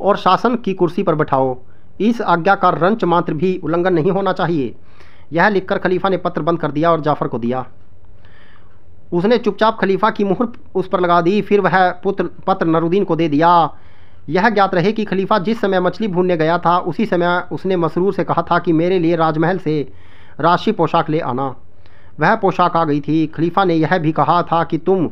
और शासन की कुर्सी पर बैठाओ। इस आज्ञा का रंच मात्र भी उल्लंघन नहीं होना चाहिए। यह लिखकर खलीफा ने पत्र बंद कर दिया और जाफ़र को दिया। उसने चुपचाप खलीफा की मुहर उस पर लगा दी। फिर वह पत्र नरूदीन को दे दिया। यह ज्ञात रहे कि खलीफा जिस समय मछली भूनने गया था, उसी समय उसने मसरूर से कहा था कि मेरे लिए राजमहल से राशि पोशाक ले आना। वह पोशाक आ गई थी। खलीफा ने यह भी कहा था कि तुम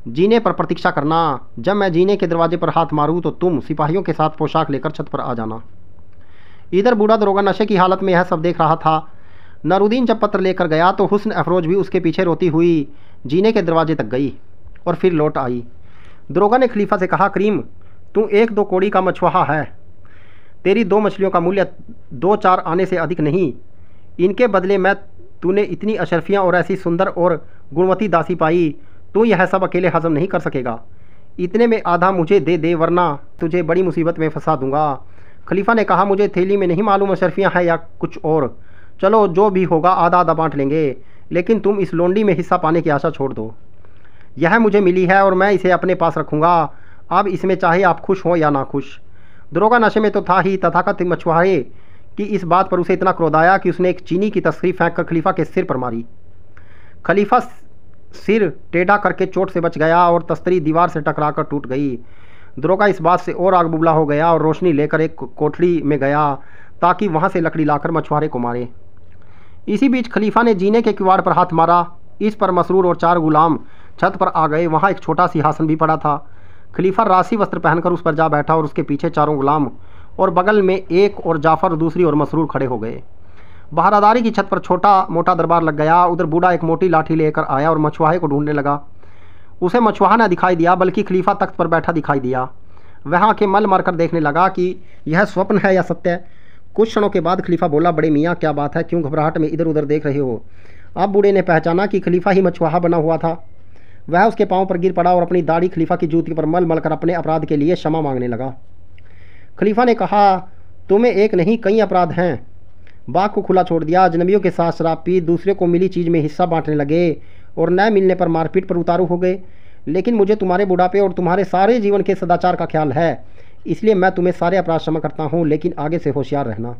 जीने पर प्रतीक्षा करना। जब मैं जीने के दरवाजे पर हाथ मारूं तो तुम सिपाहियों के साथ पोशाक लेकर छत पर आ जाना। इधर बूढ़ा दरोगा नशे की हालत में यह सब देख रहा था। नरूदीन जब पत्र लेकर गया तो हुस्न अफरोज भी उसके पीछे रोती हुई जीने के दरवाजे तक गई और फिर लौट आई। दरोगा ने खलीफा से कहा, करीम, तू 1-2 कौड़ी का मछुआरा है। तेरी 2 मछलियों का मूल्य 2-4 आने से अधिक नहीं। इनके बदले में तूने इतनी अशरफियाँ और ऐसी सुंदर और गुणवती दासी पाई, तू यह सब अकेले हजम नहीं कर सकेगा। इतने में आधा मुझे दे दे, वरना तुझे बड़ी मुसीबत में फंसा दूंगा। खलीफा ने कहा, मुझे थैली में नहीं मालूम अशरफियाँ हैं या कुछ और। चलो, जो भी होगा आधा आधा बांट लेंगे, लेकिन तुम इस लोंडी में हिस्सा पाने की आशा छोड़ दो। यह मुझे मिली है और मैं इसे अपने पास रखूँगा। अब इसमें चाहे आप खुश हों या ना खुश। दरोगा नशे में तो था ही। तथाकथित मछुआरे की इस बात पर उसे इतना क्रोध आया कि उसने एक चीनी की तस्करी फेंक कर खलीफा के सिर पर मारी। खलीफा सिर टेढ़ा करके चोट से बच गया और तस्तरी दीवार से टकराकर टूट गई। दरोगा इस बात से और आग बुबला हो गया और रोशनी लेकर एक कोठरी में गया ताकि वहाँ से लकड़ी लाकर मछुआरे को मारे। इसी बीच खलीफा ने जीने के किवाड़ पर हाथ मारा। इस पर मसरूर और 4 गुलाम छत पर आ गए। वहाँ एक छोटा सिंहासन भी पड़ा था। खलीफा राशि वस्त्र पहनकर उस पर जा बैठा और उसके पीछे 4 गुलाम और बगल में एक और जाफ़र, दूसरी और मसरूर खड़े हो गए। बहारादारी की छत पर छोटा मोटा दरबार लग गया। उधर बूढ़ा एक मोटी लाठी लेकर आया और मछुआरे को ढूंढने लगा। उसे मछुआरा न दिखाई दिया बल्कि खलीफा तख्त पर बैठा दिखाई दिया। वह आंखें मल मारकर देखने लगा कि यह स्वप्न है या सत्य। कुछ क्षणों के बाद खलीफा बोला, बड़े मियाँ क्या बात है, क्यों घबराहट में इधर उधर देख रहे हो? अब बूढ़े ने पहचाना कि खलीफा ही मछुआरा बना हुआ था। वह उसके पांव पर गिर पड़ा और अपनी दाढ़ी खलीफा की जूती पर मल मल कर अपने अपराध के लिए क्षमा मांगने लगा। खलीफा ने कहा, तुम्हें एक नहीं कई अपराध हैं। बाग को खुला छोड़ दिया, अजनबियों के साथ शराब पी, दूसरे को मिली चीज़ में हिस्सा बांटने लगे और न मिलने पर मारपीट पर उतारू हो गए। लेकिन मुझे तुम्हारे बुढ़ापे और तुम्हारे सारे जीवन के सदाचार का ख्याल है, इसलिए मैं तुम्हें सारे अपराध क्षमा करता हूँ, लेकिन आगे से होशियार रहना।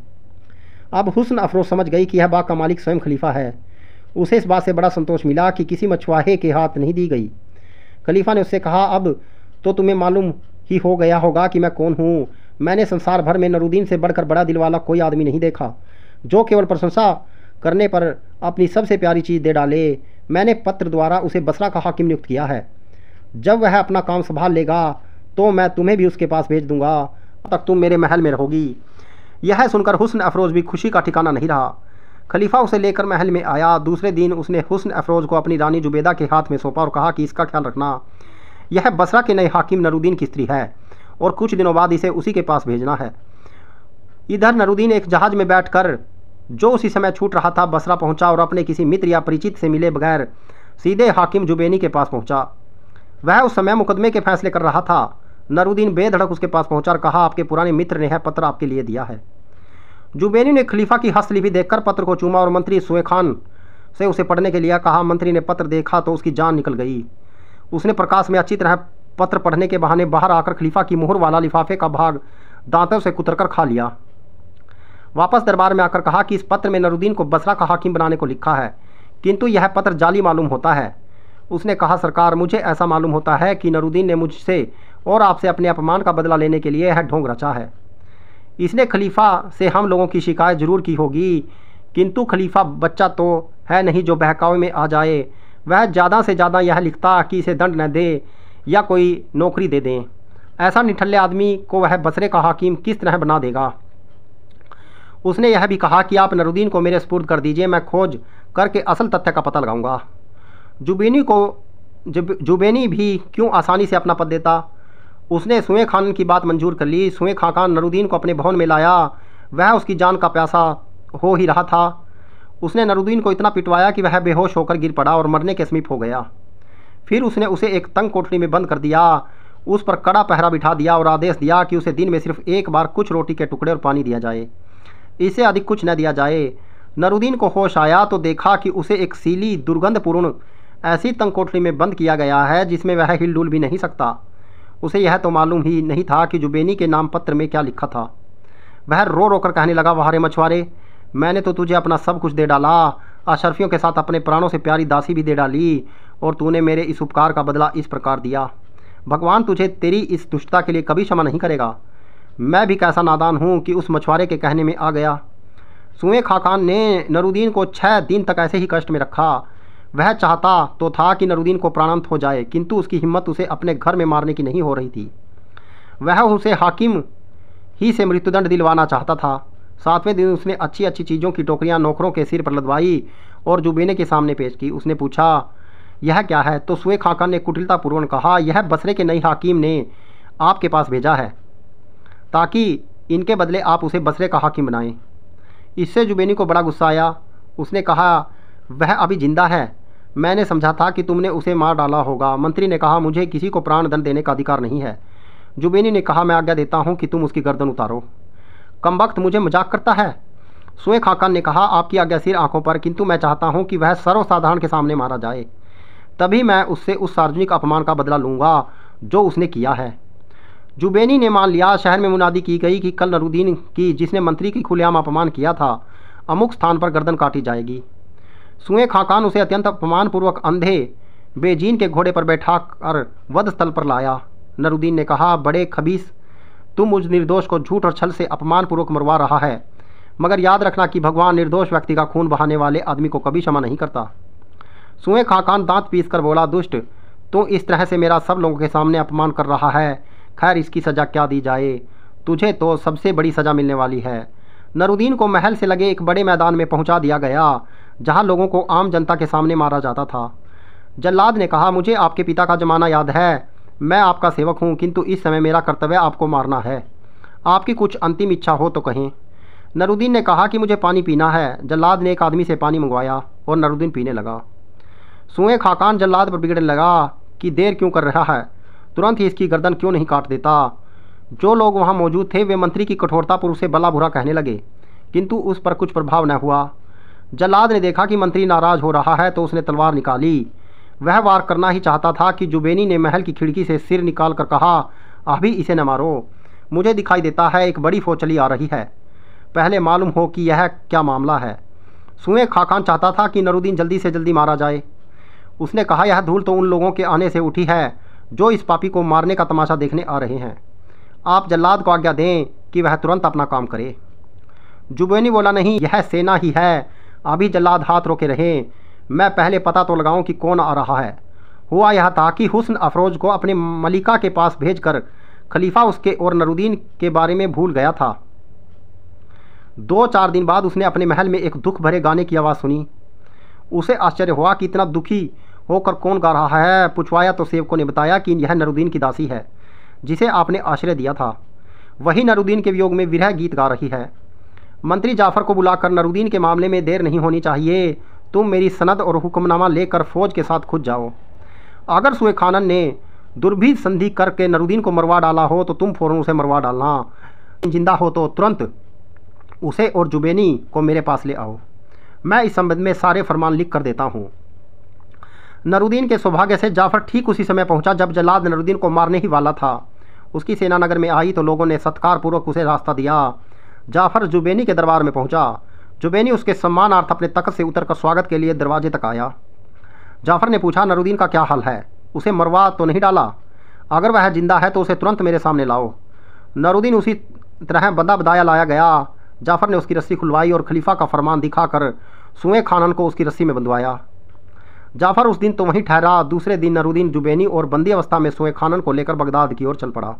अब हुस्न अफरोज समझ गई कि यह बाग का मालिक स्वयं खलीफा है। उसे इस बात से बड़ा संतोष मिला कि किसी मछुआरे के हाथ नहीं दी गई। खलीफा ने उससे कहा, अब तो तुम्हें मालूम ही हो गया होगा कि मैं कौन हूँ। मैंने संसार भर में नरूदीन से बढ़कर बड़ा दिल वाला कोई आदमी नहीं देखा, जो केवल प्रशंसा करने पर अपनी सबसे प्यारी चीज़ दे डाले। मैंने पत्र द्वारा उसे बसरा का हाकिम नियुक्त किया है। जब वह अपना काम संभाल लेगा तो मैं तुम्हें भी उसके पास भेज दूंगा, तब तक तुम मेरे महल में रहोगी। यह सुनकर हुस्न अफरोज भी खुशी का ठिकाना नहीं रहा। खलीफा उसे लेकर महल में आया। दूसरे दिन उसने हुस्न अफरोज को अपनी रानी जुबैदा के हाथ में सौंपा और कहा कि इसका ख्याल रखना, यह बसरा के नए हाकिम नरूदीन की स्त्री है और कुछ दिनों बाद इसे उसी के पास भेजना है। इधर नरूदीन एक जहाज में बैठकर जो उसी समय छूट रहा था बसरा पहुंचा और अपने किसी मित्र या परिचित से मिले बगैर सीधे हाकिम जुबैनी के पास पहुंचा। वह उस समय मुकदमे के फैसले कर रहा था। नरूदीन बेधड़क उसके पास पहुंचा और कहा, आपके पुराने मित्र ने यह पत्र आपके लिए दिया है। जुबैनी ने खलीफा की हस्तलिपि देखकर पत्र को चूमा और मंत्री सुए खान से उसे पढ़ने के लिए कहा। मंत्री ने पत्र देखा तो उसकी जान निकल गई। उसने प्रकाश में अच्छी तरह पत्र पढ़ने के बहाने बाहर आकर खलीफा की मोहर वाला लिफाफे का भाग दांतों से कुतरकर खा लिया। वापस दरबार में आकर कहा कि इस पत्र में नरूदीन को बसरा का हाकिम बनाने को लिखा है, किंतु यह पत्र जाली मालूम होता है। उसने कहा, सरकार, मुझे ऐसा मालूम होता है कि नरूदीन ने मुझसे और आपसे अपने अपमान का बदला लेने के लिए यह ढोंग रचा है। इसने खलीफा से हम लोगों की शिकायत जरूर की होगी, किंतु खलीफा बच्चा तो है नहीं जो बहकावे में आ जाए। वह ज़्यादा से ज़्यादा यह लिखता कि इसे दंड न दे या कोई नौकरी दे दें। ऐसा निठल्ले आदमी को वह बसरे का हाकिम किस तरह बना देगा। उसने यह भी कहा कि आप नरूदीन को मेरे सुपुर्द कर दीजिए, मैं खोज करके असल तथ्य का पता लगाऊंगा। जुबैनी भी क्यों आसानी से अपना पद देता। उसने सुए खान की बात मंजूर कर ली। सुए खान नरूदीन को अपने भवन में लाया। वह उसकी जान का प्यासा हो ही रहा था। उसने नरूदीन को इतना पिटवाया कि वह बेहोश होकर गिर पड़ा और मरने के समीप हो गया। फिर उसने उसे एक तंग कोठरी में बंद कर दिया, उस पर कड़ा पहरा बिठा दिया और आदेश दिया कि उसे दिन में सिर्फ एक बार कुछ रोटी के टुकड़े और पानी दिया जाए, इससे अधिक कुछ न दिया जाए। नरूदीन को होश आया तो देखा कि उसे एक सीली दुर्गंधपूर्ण ऐसी तंग कोठरी में बंद किया गया है जिसमें वह हिलडुल भी नहीं सकता। उसे यह तो मालूम ही नहीं था कि जुबैनी के नाम पत्र में क्या लिखा था। वह रो रो कर कहने लगा, वारे मछुआरे, मैंने तो तुझे अपना सब कुछ दे डाला, अशरफियों के साथ अपने प्राणों से प्यारी दासी भी दे डाली, और तूने मेरे इस उपकार का बदला इस प्रकार दिया। भगवान तुझे तेरी इस दुष्टता के लिए कभी क्षमा नहीं करेगा। मैं भी कैसा नादान हूँ कि उस मछुआरे के कहने में आ गया। सुए खान ने नरूदीन को 6 दिन तक ऐसे ही कष्ट में रखा। वह चाहता तो था कि नरूदीन को प्राणांत हो जाए, किंतु उसकी हिम्मत उसे अपने घर में मारने की नहीं हो रही थी। वह उसे हाकिम ही से मृत्युदंड दिलवाना चाहता था। 7वें दिन उसने अच्छी अच्छी चीज़ों की टोकरियां नौकरों के सिर पर लदवाई और जुबैनी के सामने पेश की। उसने पूछा, यह क्या है? तो सुए खान ने कुटिलतापूर्वक कहा, यह बसरे के नई हाकिम ने आपके पास भेजा है ताकि इनके बदले आप उसे बसरे का हाकिम बनाएं। इससे जुबैनी को बड़ा गुस्सा आया। उसने कहा, वह अभी जिंदा है, मैंने समझा था कि तुमने उसे मार डाला होगा। मंत्री ने कहा, मुझे किसी को प्राण दंड देने का अधिकार नहीं है। जुबैनी ने कहा, मैं आज्ञा देता हूँ कि तुम उसकी गर्दन उतारो। कमबख्त मुझे मजाक करता है। सुए खान ने कहा, आपकी आज्ञा सिर आंखों पर, किंतु मैं चाहता हूँ कि वह सर्वसाधारण के सामने मारा जाए, तभी मैं उससे उस सार्वजनिक अपमान का बदला लूँगा जो उसने किया है। जुबैनी ने मान लिया। शहर में मुनादी की गई कि कल नरूदीन की, जिसने मंत्री की खुलेआम अपमान किया था, अमुक स्थान पर गर्दन काटी जाएगी। सुए खान उसे अत्यंत अपमानपूर्वक अंधे बेजीन के घोड़े पर बैठा कर वध स्थल पर लाया। नरूदीन ने कहा, बड़े खबीस, तुम मुझ निर्दोष को झूठ और छल से अपमानपूर्वक मरवा रहा है, मगर याद रखना कि भगवान निर्दोष व्यक्ति का खून बहाने वाले आदमी को कभी क्षमा नहीं करता। सुए खान दांत पीस कर बोला, दुष्ट, तू इस तरह से मेरा सब लोगों के सामने अपमान कर रहा है। खैर, इसकी सज़ा क्या दी जाए? तुझे तो सबसे बड़ी सज़ा मिलने वाली है। नरूदीन को महल से लगे एक बड़े मैदान में पहुंचा दिया गया, जहां लोगों को आम जनता के सामने मारा जाता था। जल्लाद ने कहा, मुझे आपके पिता का ज़माना याद है, मैं आपका सेवक हूँ, किंतु इस समय मेरा कर्तव्य आपको मारना है। आपकी कुछ अंतिम इच्छा हो तो कहें। नरुद्दीन ने कहा कि मुझे पानी पीना है। जल्लाद ने एक आदमी से पानी मंगवाया और नरुद्दीन पीने लगा। सुए खाकान जल्लाद पर बिगड़ने लगा कि देर क्यों कर रहा है, तुरंत ही इसकी गर्दन क्यों नहीं काट देता। जो लोग वहाँ मौजूद थे वे मंत्री की कठोरता पर उसे भला बुरा कहने लगे, किंतु उस पर कुछ प्रभाव न हुआ। जल्लाद ने देखा कि मंत्री नाराज़ हो रहा है तो उसने तलवार निकाली। वह वार करना ही चाहता था कि जुबेनी ने महल की खिड़की से सिर निकाल कर कहा, अभी इसे न मारो, मुझे दिखाई देता है एक बड़ी फौज चली आ रही है, पहले मालूम हो कि यह क्या मामला है। सुए खाकान चाहता था कि नरुद्दीन जल्दी से जल्दी मारा जाए। उसने कहा, यह धूल तो उन लोगों के आने से उठी है जो इस पापी को मारने का तमाशा देखने आ रहे हैं। आप जल्लाद को आज्ञा दें कि वह तुरंत अपना काम करे। जुबेनी बोला, नहीं, यह सेना ही है। अभी जल्लाद हाथ रोके रहे, मैं पहले पता तो लगाऊं कि कौन आ रहा है। हुआ यह था कि हुस्न अफरोज को अपने मलिका के पास भेजकर खलीफा उसके और नरुद्दीन के बारे में भूल गया था। 2-4 दिन बाद उसने अपने महल में एक दुख भरे गाने की आवाज़ सुनी। उसे आश्चर्य हुआ कि इतना दुखी होकर कौन गा रहा है। पूछवाया तो सेवकों ने बताया कि यह नरुद्दीन की दासी है जिसे आपने आश्रय दिया था। वही नरुद्दीन के वियोग में विरह गीत गा रही है। मंत्री जाफ़र को बुलाकर, नरुद्दीन के मामले में देर नहीं होनी चाहिए, तुम मेरी सनद और हुक्मनामा लेकर फौज के साथ खुद जाओ। अगर सुए खानन ने दुर्भिद संधि करके नरुद्दीन को मरवा डाला हो तो तुम फ़ौरन उसे मरवा डालना। जिंदा हो तो तुरंत उसे और जुबेनी को मेरे पास ले आओ। मैं इस संबंध में सारे फरमान लिख कर देता हूँ। नरुद्दीन के सौभाग्य से जाफ़र ठीक उसी समय पहुँचा जब जल्लाद नरुद्दीन को मारने ही वाला था। उसकी सेना नगर में आई तो लोगों ने सत्कारपूर्वक उसे रास्ता दिया। जाफ़र जुबेनी के दरबार में पहुँचा। जुबेनी उसके सम्मानार्थ अपने तख्त से उतरकर स्वागत के लिए दरवाजे तक आया। जाफ़र ने पूछा, नरुद्दीन का क्या हाल है? उसे मरवा तो नहीं डाला? अगर वह जिंदा है तो उसे तुरंत मेरे सामने लाओ। नरुद्दीन उसी तरह बंदा बदाया लाया गया। जाफ़र ने उसकी रस्सी खुलवाई और खलीफा का फरमान दिखाकर सुए खानन को उसकी रस्सी में बंधवाया। जाफ़र उस दिन तो वहीं ठहरा। दूसरे दिन नरुद्दीन जुबेनी और बंदी अवस्था में सुए खानन को लेकर बगदाद की ओर चल पड़ा।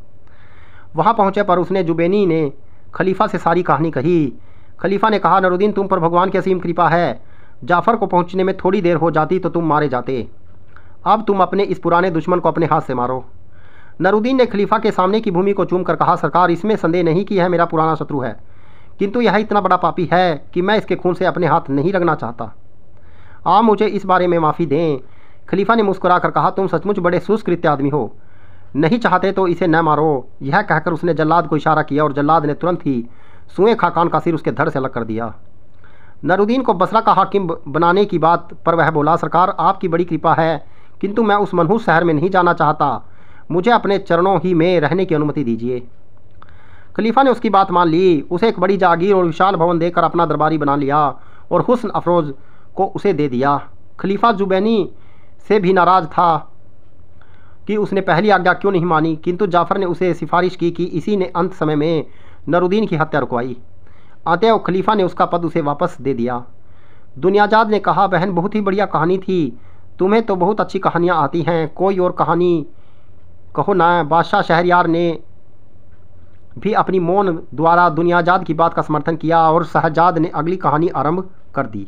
वहाँ पहुँचे पर उसने जुबेनी ने खलीफा से सारी कहानी कही। खलीफा ने कहा, नरुद्दीन तुम पर भगवान की असीम कृपा है। जाफ़र को पहुँचने में थोड़ी देर हो जाती तो तुम मारे जाते। अब तुम अपने इस पुराने दुश्मन को अपने हाथ से मारो। नरुद्दीन ने खलीफा के सामने की भूमि को चूम कर कहा, सरकार, इसमें संदेह नहीं कि यह मेरा पुराना शत्रु है, किंतु यह इतना बड़ा पापी है कि मैं इसके खून से अपने हाथ नहीं रगना चाहता। आप मुझे इस बारे में माफ़ी दें। खलीफा ने मुस्कुरा कर कहा, तुम सचमुच बड़े सुकृत्य आदमी हो, नहीं चाहते तो इसे न मारो। यह कहकर उसने जल्लाद को इशारा किया और जल्लाद ने तुरंत ही सुए खाकान का सिर उसके धड़ से अलग कर दिया। नरुद्दीन को बसरा का हाकिम बनाने की बात पर वह बोला, सरकार, आपकी बड़ी कृपा है, किंतु मैं उस मनहूस शहर में नहीं जाना चाहता। मुझे अपने चरणों ही में रहने की अनुमति दीजिए। खलीफा ने उसकी बात मान ली। उसे एक बड़ी जागीर और विशाल भवन देकर अपना दरबारी बना लिया और हुस्न अफरोज को उसे दे दिया। खलीफा जुबैनी से भी नाराज़ था कि उसने पहली आज्ञा क्यों नहीं मानी, किंतु जाफ़र ने उसे सिफारिश की कि इसी ने अंत समय में नरुद्दीन की हत्या रुकवाई। अतएव खलीफा ने उसका पद उसे वापस दे दिया। दुनियाजाद ने कहा, बहन, बहुत ही बढ़िया कहानी थी। तुम्हें तो बहुत अच्छी कहानियाँ आती हैं, कोई और कहानी कहो ना। बादशाह शहरयार ने भी अपनी मौन द्वारा दुनियाजाद की बात का समर्थन किया और शहजाद ने अगली कहानी आरंभ कर दी।